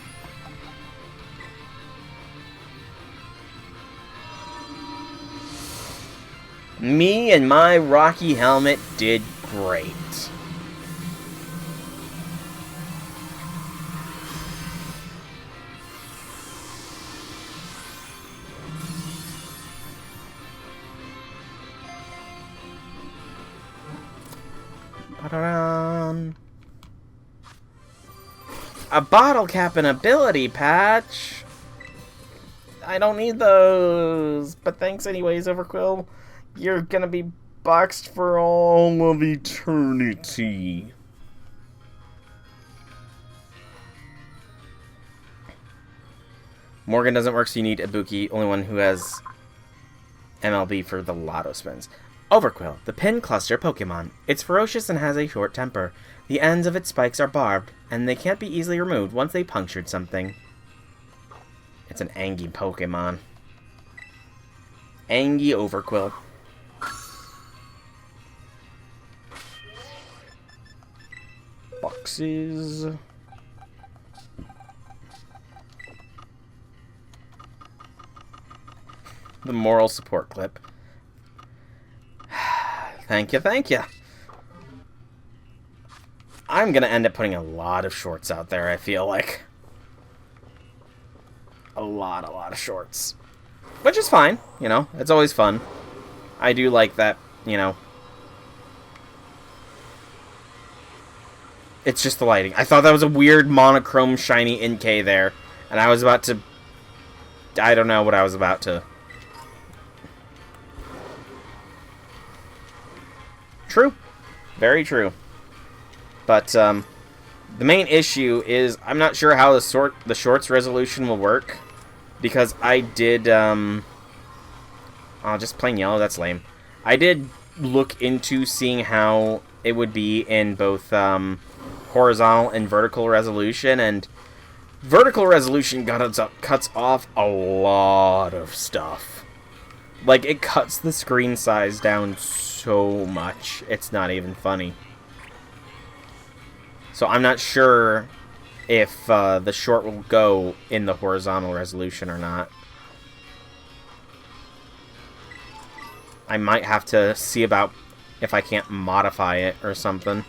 Me and my Rocky helmet did great. A bottle cap and ability patch? I don't need those. But thanks anyways, Overquill. You're gonna be boxed for all of eternity. Morgan doesn't work, so you need Ibuki, only one who has MLB for the lotto spins. Overquill, the pin cluster Pokemon. It's ferocious and has a short temper. The ends of its spikes are barbed, and they can't be easily removed once they punctured something. It's an Angie Pokemon. Angie Overquill. Boxes. The moral support clip. Thank you, thank you. I'm gonna end up putting a lot of shorts out there, I feel like. A lot of shorts. Which is fine, you know, it's always fun. I do like that, you know. It's just the lighting. I thought that was a weird monochrome shiny NK there. And I was about to... I don't know what I was about to... True. Very true. But, the main issue is I'm not sure how the shorts resolution will work. Because I did, oh, just plain yellow, that's lame. I did look into seeing how it would be in both, horizontal and vertical resolution, and vertical resolution cuts off a lot of stuff. Like, it cuts the screen size down so much, it's not even funny. So So I'm not sure if the short will go in the horizontal resolution or not. I might have to see about if I can't modify it or something.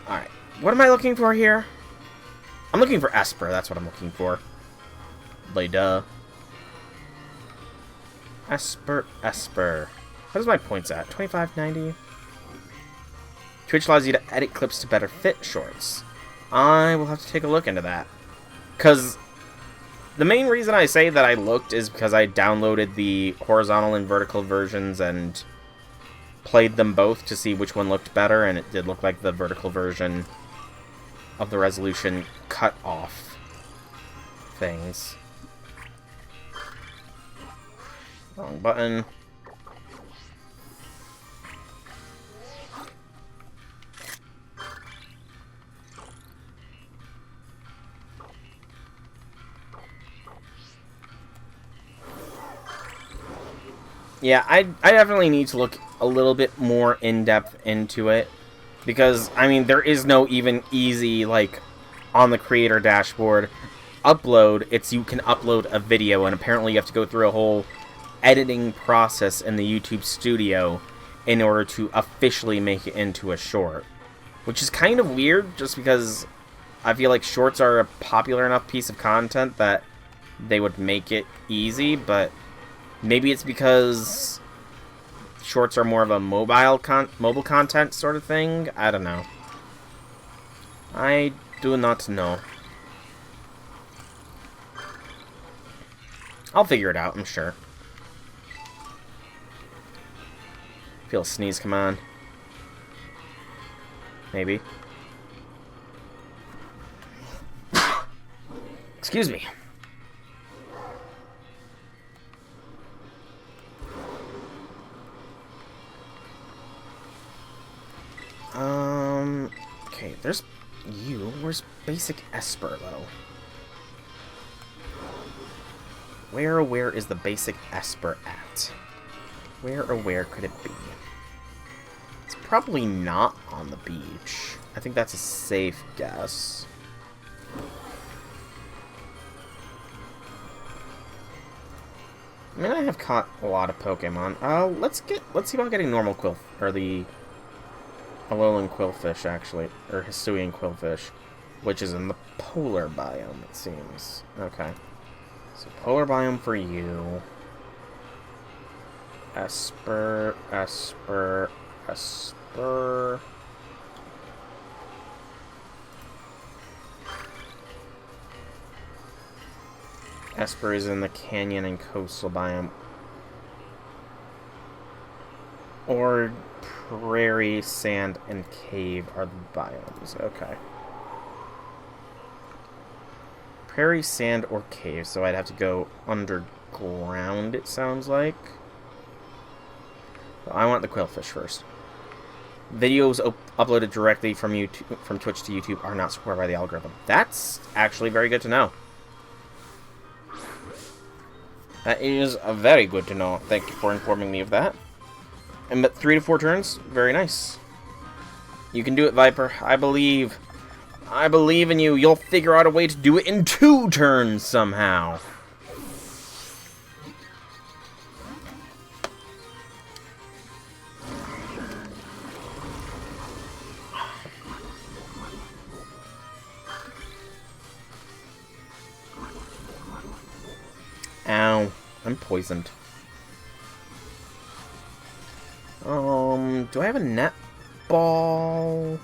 Alright, what am I looking for here? I'm looking for Esper, that's what I'm looking for. Duh. Esper. What is my points at? 2590? Twitch allows you to edit clips to better fit shorts. I will have to take a look into that. Because the main reason I say that I looked is because I downloaded the horizontal and vertical versions and played them both to see which one looked better, and it did look like the vertical version of the resolution cut off things. Wrong button. Yeah, I definitely need to look a little bit more in-depth into it. Because, I mean, there is no even easy, like, on the creator dashboard upload. It's you can upload a video, and apparently you have to go through a whole editing process in the YouTube studio in order to officially make it into a short. Which is kind of weird, just because I feel like shorts are a popular enough piece of content that they would make it easy, but maybe it's because shorts are more of a mobile content sort of thing. I don't know. I do not know. I'll figure it out, I'm sure. Feel a sneeze, come on. Maybe. Excuse me. Okay, there's you. Where's basic Esper, though? Where is the basic Esper at? Where could it be? It's probably not on the beach. I think that's a safe guess. I mean, I have caught a lot of Pokemon. Let's see about getting normal or the Alolan Quillfish, actually. Or Hisuian Quillfish. Which is in the polar biome, it seems. Okay. So, polar biome for you. Esper. Esper is in the canyon and coastal biome. Or prairie, sand, and cave are the biomes. Okay. Prairie, sand, or cave. So I'd have to go underground, it sounds like. So I want the Quillfish first. Videos uploaded directly from Twitch to YouTube are not supported by the algorithm. That's actually very good to know. That is very good to know. Thank you for informing me of that. And 3 to 4 turns, very nice. You can do it, Viper. I believe in you. You'll figure out a way to do it in 2 turns somehow. Ow. I'm poisoned. Do I have a net ball?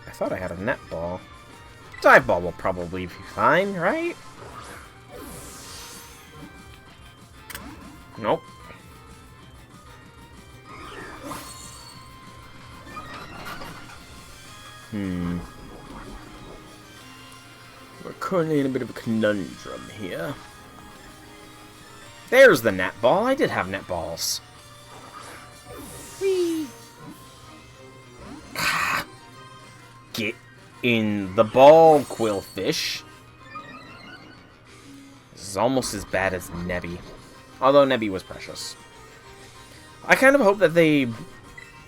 I thought I had a net ball. Dive ball will probably be fine, right? Nope. We're currently in a bit of a conundrum here. There's the net ball. I did have net balls. Whee! Get in the ball, Quillfish. This is almost as bad as Nebby. Although Nebby was precious. I kind of hope that they...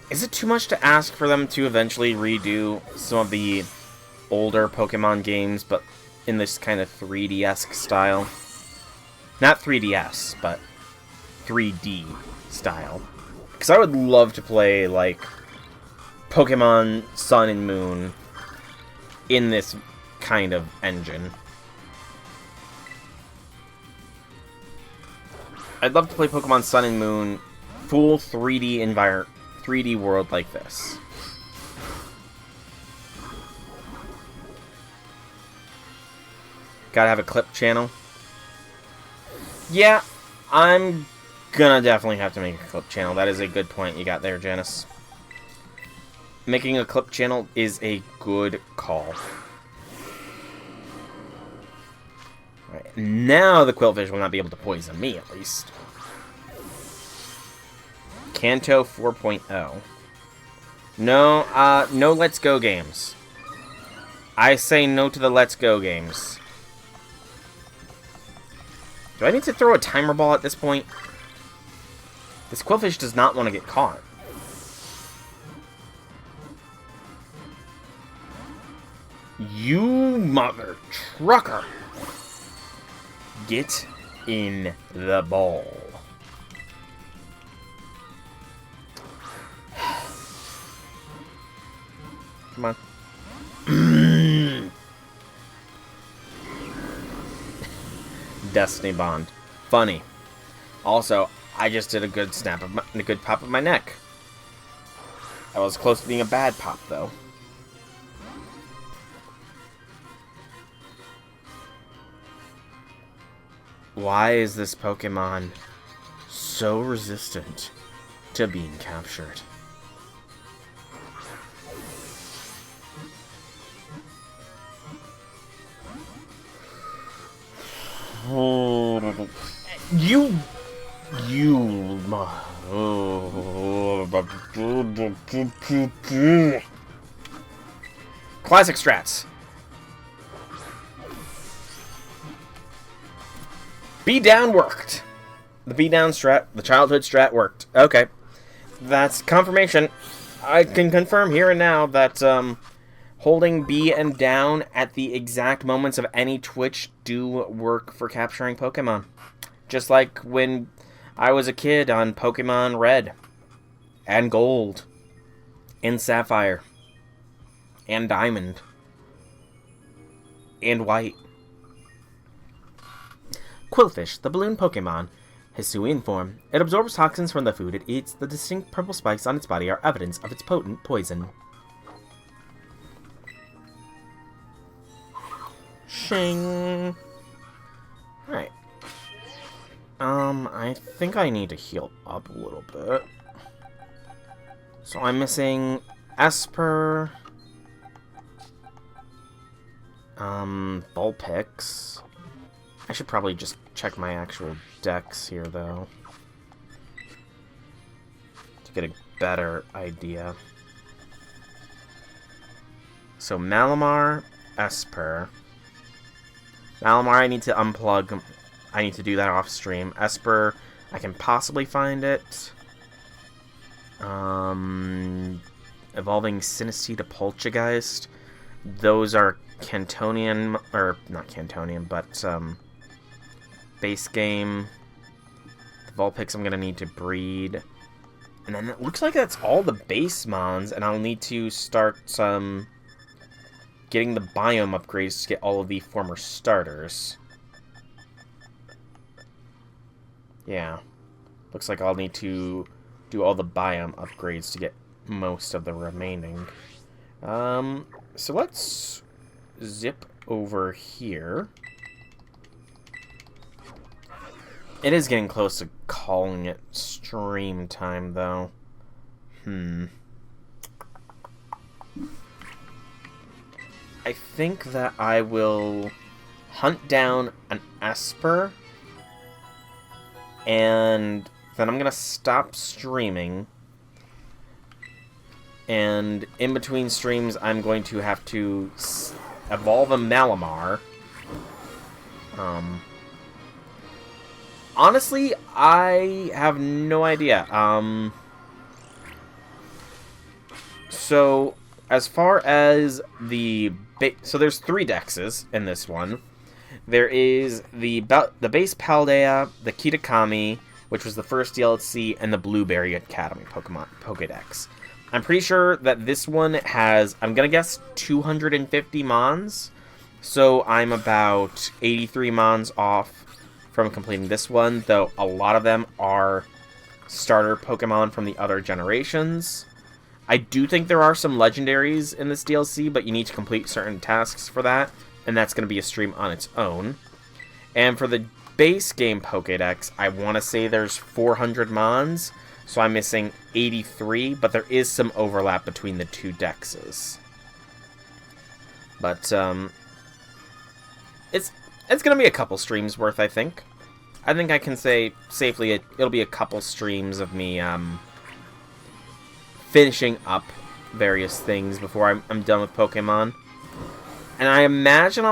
Is it too much to ask for them to eventually redo some of the older Pokemon games, but in this kind of 3D-esque style? Not 3DS, but 3D style. Because I would love to play, like, Pokemon Sun and Moon in this kind of engine. I'd love to play Pokemon Sun and Moon full 3D world like this. Gotta have a clip channel. Yeah, I'm gonna definitely have to make a clip channel. That is a good point you got there, Janice. Making a clip channel is a good call. Right, now the Quillfish will not be able to poison me, at least. Kanto 4.0. No, no Let's Go games. I say no to the Let's Go games. Do I need to throw a timer ball at this point? This Quillfish does not want to get caught. You mother trucker! Get in the ball. Come on. Destiny Bond. Funny. Also, I just did a good a good pop of my neck. I was close to being a bad pop, though. Why is this Pokemon so resistant to being captured? Classic strats. B down worked. The B down strat, the childhood strat worked. Okay. That's confirmation. I can confirm here and now that holding B and down at the exact moments of any twitch do work for capturing Pokemon. Just like when I was a kid on Pokemon Red and Gold and Sapphire and Diamond and White. Quillfish, the balloon Pokemon, Hisuian form. It absorbs toxins from the food it eats. The distinct purple spikes on its body are evidence of its potent poison. Shing. Alright. I think I need to heal up a little bit. So I'm missing Esper. Vulpix. I should probably just check my actual decks here, though, to get a better idea. So Malamar, Esper. Malamar, I need to unplug. I need to do that off stream. Esper, I can possibly find it. Evolving Sinistea to Poltergeist. Those are Cantonian, or not Cantonian, but base game. The Vulpix I'm gonna need to breed. And then it looks like that's all the base mons, and I'll need to start getting the biome upgrades to get all of the former starters. Yeah. Looks like I'll need to do all the biome upgrades to get most of the remaining. So let's zip over here. It is getting close to calling it stream time, though. I think that I will hunt down an Esper, and then I'm gonna stop streaming. And in between streams, I'm going to have to evolve a Malamar. Honestly, I have no idea. So, as far as the... So there's 3 dexes in this one. There is the base Paldea, the Kitakami, which was the first DLC, and the Blueberry Academy Pokemon Pokedex. I'm pretty sure that this one has, I'm going to guess, 250 Mons. So I'm about 83 Mons off from completing this one, though a lot of them are starter Pokemon from the other generations. I do think there are some legendaries in this DLC, but you need to complete certain tasks for that, and that's going to be a stream on its own. And for the base game Pokédex, I want to say there's 400 Mons, so I'm missing 83, but there is some overlap between the 2 dexes. But, it's going to be a couple streams worth, I think. I think I can say safely it'll be a couple streams of me, finishing up various things before I'm done with Pokemon. And I imagine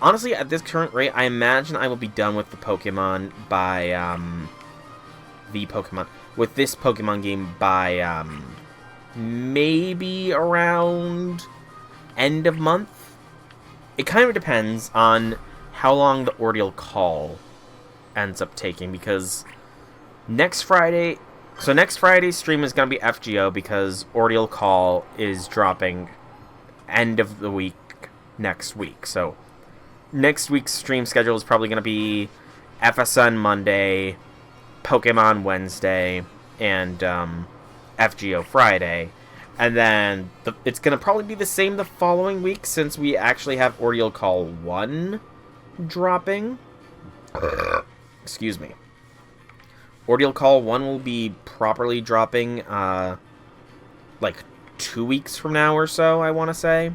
honestly, at this current rate, I imagine I will be done with the Pokemon by, with this Pokemon game by, maybe around end of month. It kind of depends on how long the Ordeal Call ends up taking, because next Friday's stream is going to be FGO, because Ordeal Call is dropping end of the week next week. So next week's stream schedule is probably going to be FSN Monday, Pokemon Wednesday, and FGO Friday. And then it's going to probably be the same the following week, since we actually have Ordeal Call 1 dropping. Excuse me. Ordeal Call 1 will be properly dropping, like 2 weeks from now or so, I want to say.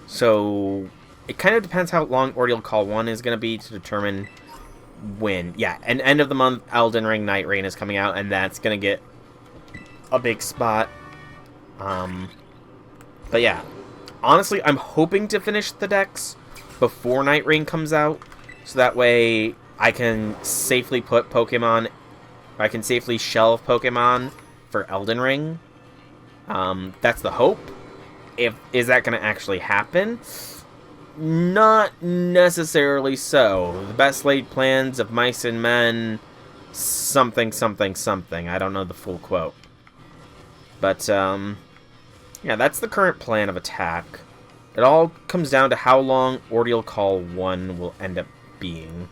So, it kind of depends how long Ordeal Call 1 is going to be to determine when. Yeah, and end of the month, Elden Ring Night Rain is coming out, and that's going to get a big spot. But yeah, honestly, I'm hoping to finish the decks before Night Rain comes out, so that way I can safely put Pokemon, I can safely shelve Pokemon for Elden Ring. That's the hope. Is that going to actually happen? Not necessarily so. The best laid plans of mice and men, something, something, something. I don't know the full quote. But, yeah, that's the current plan of attack. It all comes down to how long Ordeal Call 1 will end up being.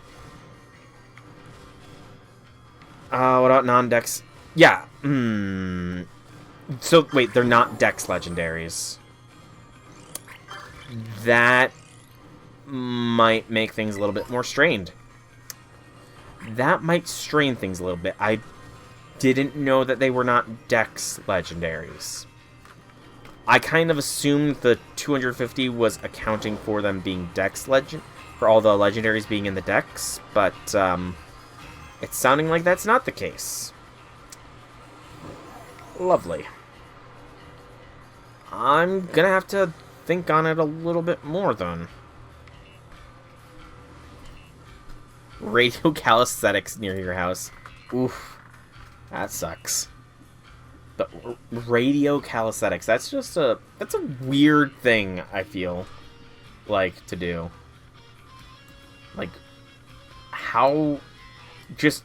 What about non-dex? Yeah. So, wait, they're not dex legendaries. That might make things a little bit more strained. That might strain things a little bit. I didn't know that they were not dex legendaries. I kind of assumed the 250 was accounting for them being dex legend, for all the legendaries being in the dex, but it's sounding like that's not the case. Lovely. I'm gonna have to think on it a little bit more, then. Radio calisthenics near your house. Oof. That sucks. But radio calisthenics, that's a weird thing, I feel like, to do. Like, how... just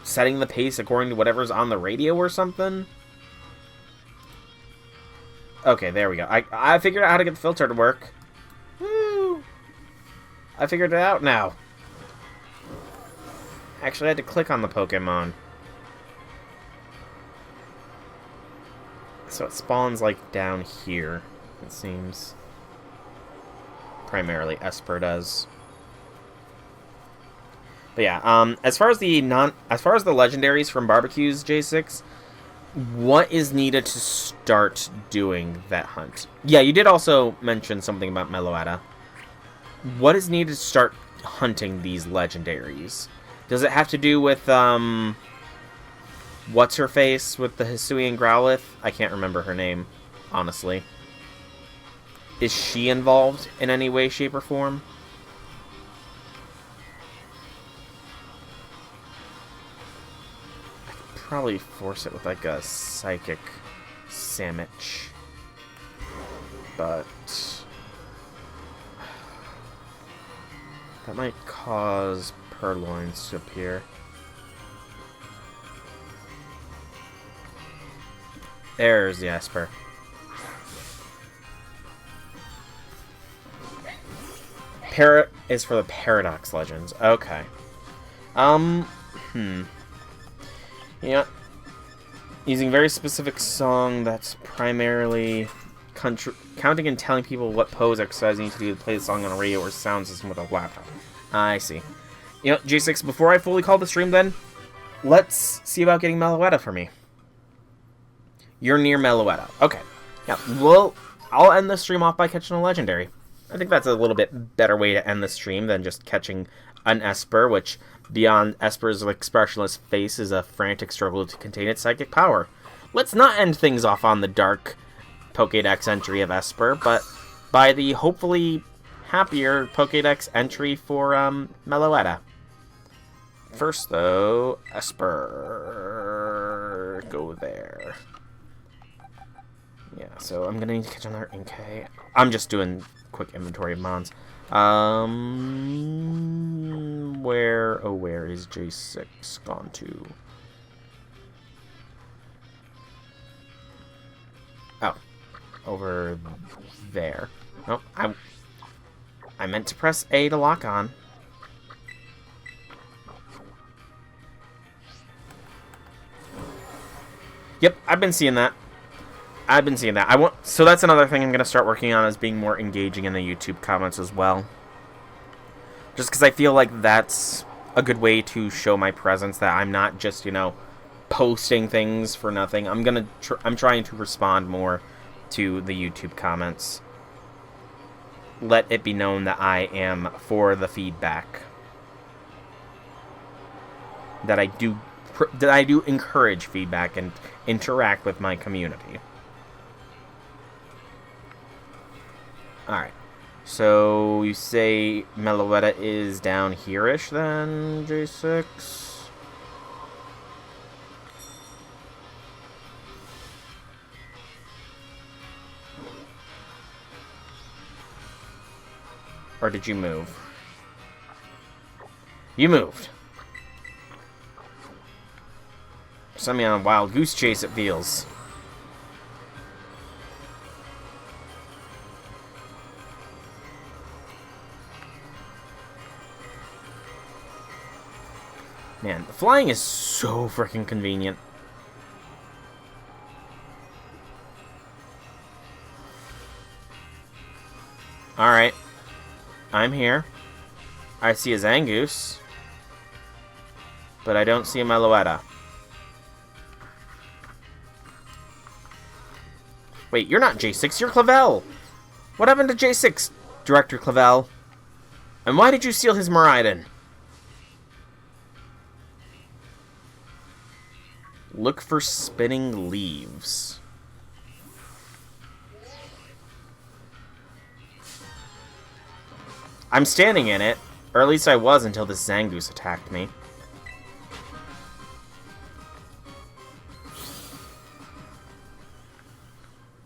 setting the pace according to whatever's on the radio or something? Okay, there we go. I figured out how to get the filter to work. Woo! I figured it out now. Actually, I had to click on the Pokemon. So it spawns, like, down here, it seems. Primarily, Esper does. But yeah, as far as the legendaries from Barbecues, J6, what is needed to start doing that hunt? Yeah, you did also mention something about Meloetta. What is needed to start hunting these legendaries? Does it have to do with, what's-her-face with the Hisuian Growlithe? I can't remember her name, honestly. Is she involved in any way, shape, or form? probably force it with like a psychic sandwich. But that might cause purloins to appear. There's the Esper. Parrot is for the Paradox Legends. Okay. Yeah. Using very specific song that's primarily counting and telling people what pose exercise you need to do to play the song on a radio or sound system with a laptop. I see. You know, J6, before I fully call the stream then, let's see about getting Meloetta for me. You're near Meloetta. Okay. Yeah, well, I'll end the stream off by catching a Legendary. I think that's a little bit better way to end the stream than just catching an Esper, which, beyond Esper's expressionless face, is a frantic struggle to contain its psychic power. Let's not end things off on the dark Pokédex entry of Esper, but by the hopefully happier Pokédex entry for Meloetta. First, though, Esper... Go there. Yeah, so I'm gonna need to catch another Inkay. I'm just doing quick inventory of Mons. Where is J6 gone to? Oh, over there. Oh, I meant to press A to lock on. Yep, I've been seeing that. So that's another thing I'm going to start working on, is being more engaging in the YouTube comments as well. Just because I feel like that's a good way to show my presence, that I'm not just, you know, posting things for nothing. I'm trying to respond more to the YouTube comments. Let it be known that I am for the feedback. That I do encourage feedback and interact with my community. Alright, so you say Meloetta is down here-ish then, J6? Or did you move? You moved. Send me on a wild goose chase, it feels. Man, the flying is so freaking convenient. Alright. I'm here. I see a Zangoose. But I don't see a Meloetta. Wait, you're not J6, you're Clavel! What happened to J6, Director Clavel? And why did you steal his Miraidon? Look for spinning leaves. I'm standing in it, or at least I was until this Zangoose attacked me.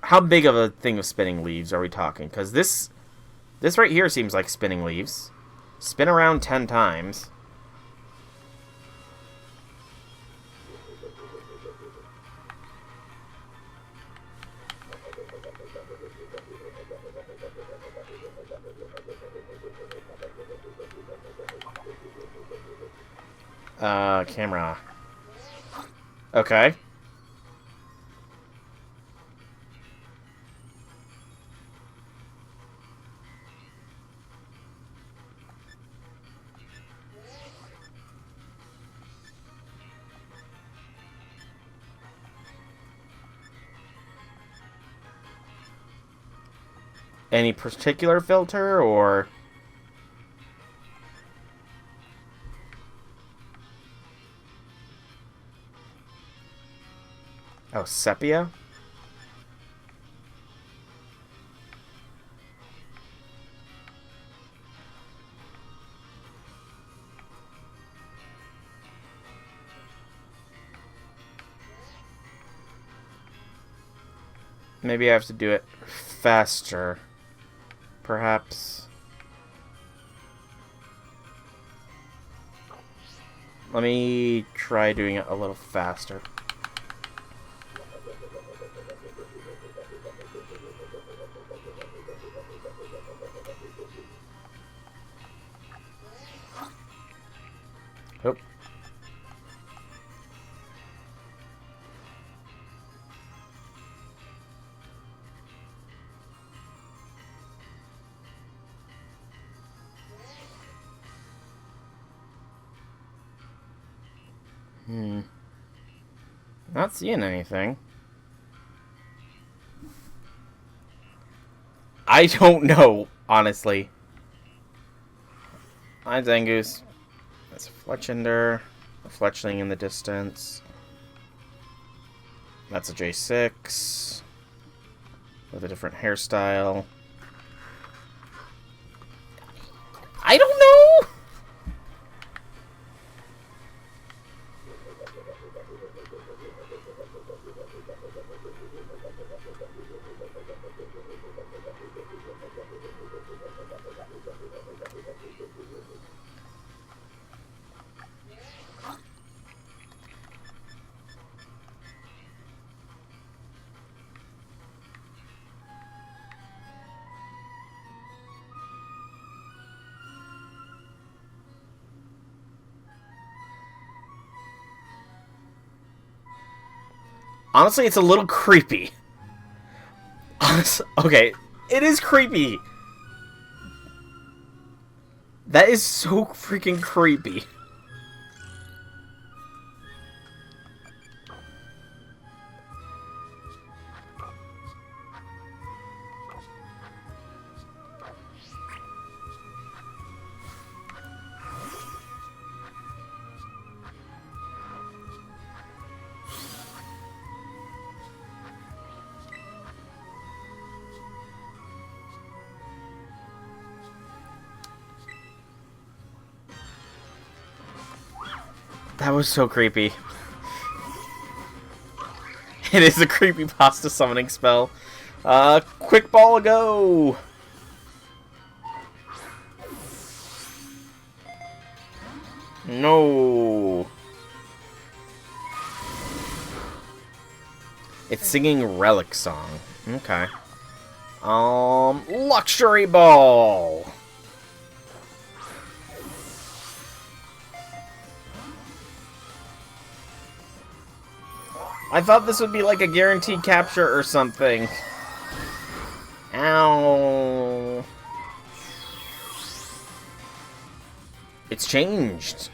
How big of a thing of spinning leaves are we talking? Because this right here seems like spinning leaves. Spin around 10 times. Camera. Okay. Any particular filter, or... Oh, sepia? Maybe I have to do it faster. Perhaps. Let me try doing it a little faster. Oh. Not seeing anything. I don't know, honestly. Hi, Zangoose. That's a Fletchender. A Fletchling in the distance. That's a J6. With a different hairstyle. I don't know! Honestly, it's a little creepy. Honestly, okay, it is creepy. That is so freaking creepy. That was so creepy. It is a creepypasta summoning spell. Quick ball go! No. It's singing Relic Song. Okay. Luxury Ball! I thought this would be like a guaranteed capture or something. Ow. It's changed.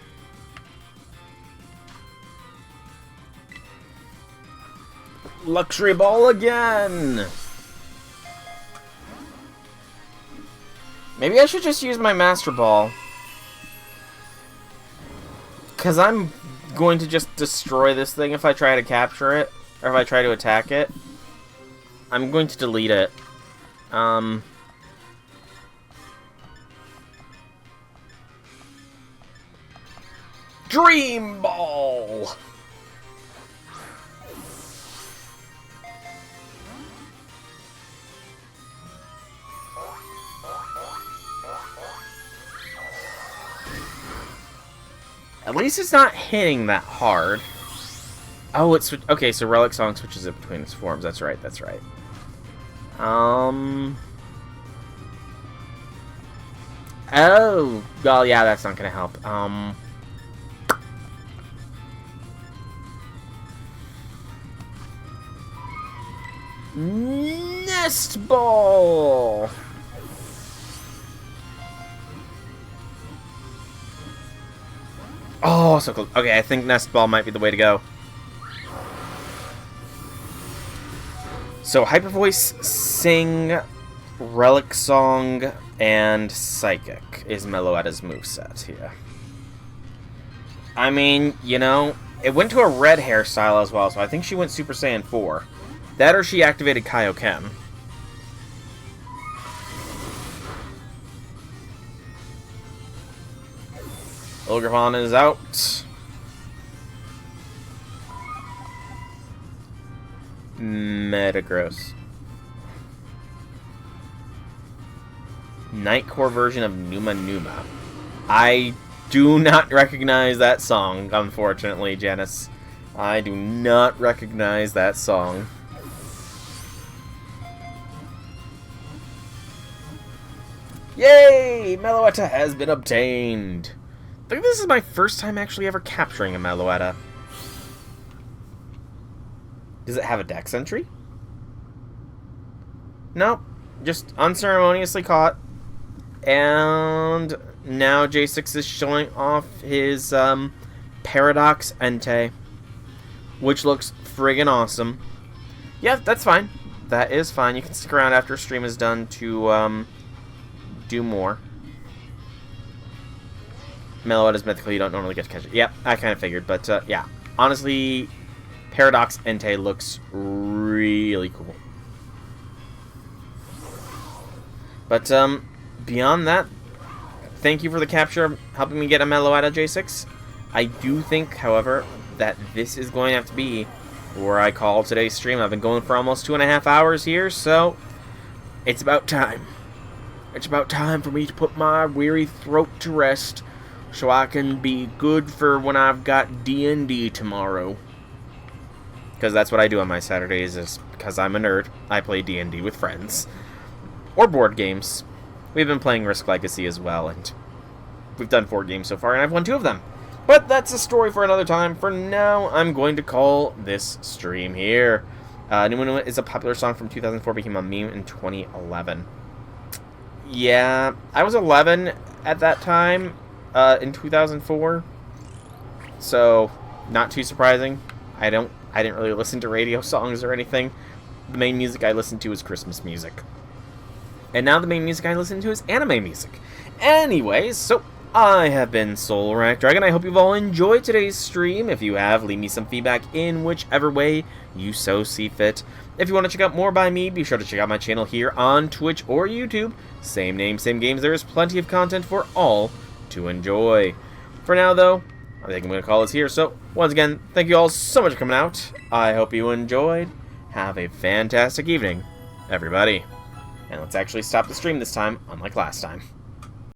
Luxury Ball again! Maybe I should just use my Master Ball. Because I'm going to just destroy this thing if I try to capture it. Or if I try to attack it. I'm going to delete it. Dream Ball! At least it's not hitting that hard. Oh, it's... Okay, so Relic Song switches it between its forms. That's right, that's right. Oh, well, yeah, that's not gonna help. Nest Ball! Oh, so close. Okay, I think Nest Ball might be the way to go. So, Hyper Voice, Sing, Relic Song, and Psychic is Meloetta's moveset here. I mean, you know, it went to a red hairstyle as well, so I think she went Super Saiyan 4. That or she activated Kaioken. Ogrefon is out. Metagross. Nightcore version of Numa Numa. I do not recognize that song, unfortunately, Janice. I do not recognize that song. Yay! Meloetta has been obtained! I think this is my first time actually ever capturing a Meloetta. Does it have a dex entry? Nope. Just unceremoniously caught. And now J6 is showing off his Paradox Entei, which looks friggin' awesome. Yeah, that's fine. That is fine. You can stick around after stream is done to do more. Meloetta's mythical, you don't normally get to catch it. Yep, I kind of figured, but yeah. Honestly, Paradox Entei looks really cool. But beyond that, thank you for the capture, helping me get a Meloetta J6. I do think, however, that this is going to have to be where I call today's stream. I've been going for almost 2.5 hours here, so it's about time. It's about time for me to put my weary throat to rest so I can be good for when I've got D&D tomorrow. Because that's what I do on my Saturdays, is because I'm a nerd. I play D&D with friends. Or board games. We've been playing Risk Legacy as well, and we've done 4 games so far, and I've won 2 of them. But that's a story for another time. For now, I'm going to call this stream here. Numa Numa is a popular song from 2004, became a meme in 2011. Yeah, I was 11 at that time, in 2004. So, not too surprising. I didn't really listen to radio songs or anything. The main music I listened to is Christmas music. And now the main music I listen to is anime music. Anyways, so I have been Soulrack Dragon. I hope you've all enjoyed today's stream. If you have, leave me some feedback in whichever way you so see fit. If you want to check out more by me, be sure to check out my channel here on Twitch or YouTube. Same name, same games. There is plenty of content for all to enjoy. For now, though, I think I'm going to call this here. So, once again, thank you all so much for coming out. I hope you enjoyed. Have a fantastic evening, everybody. And let's actually stop the stream this time, unlike last time.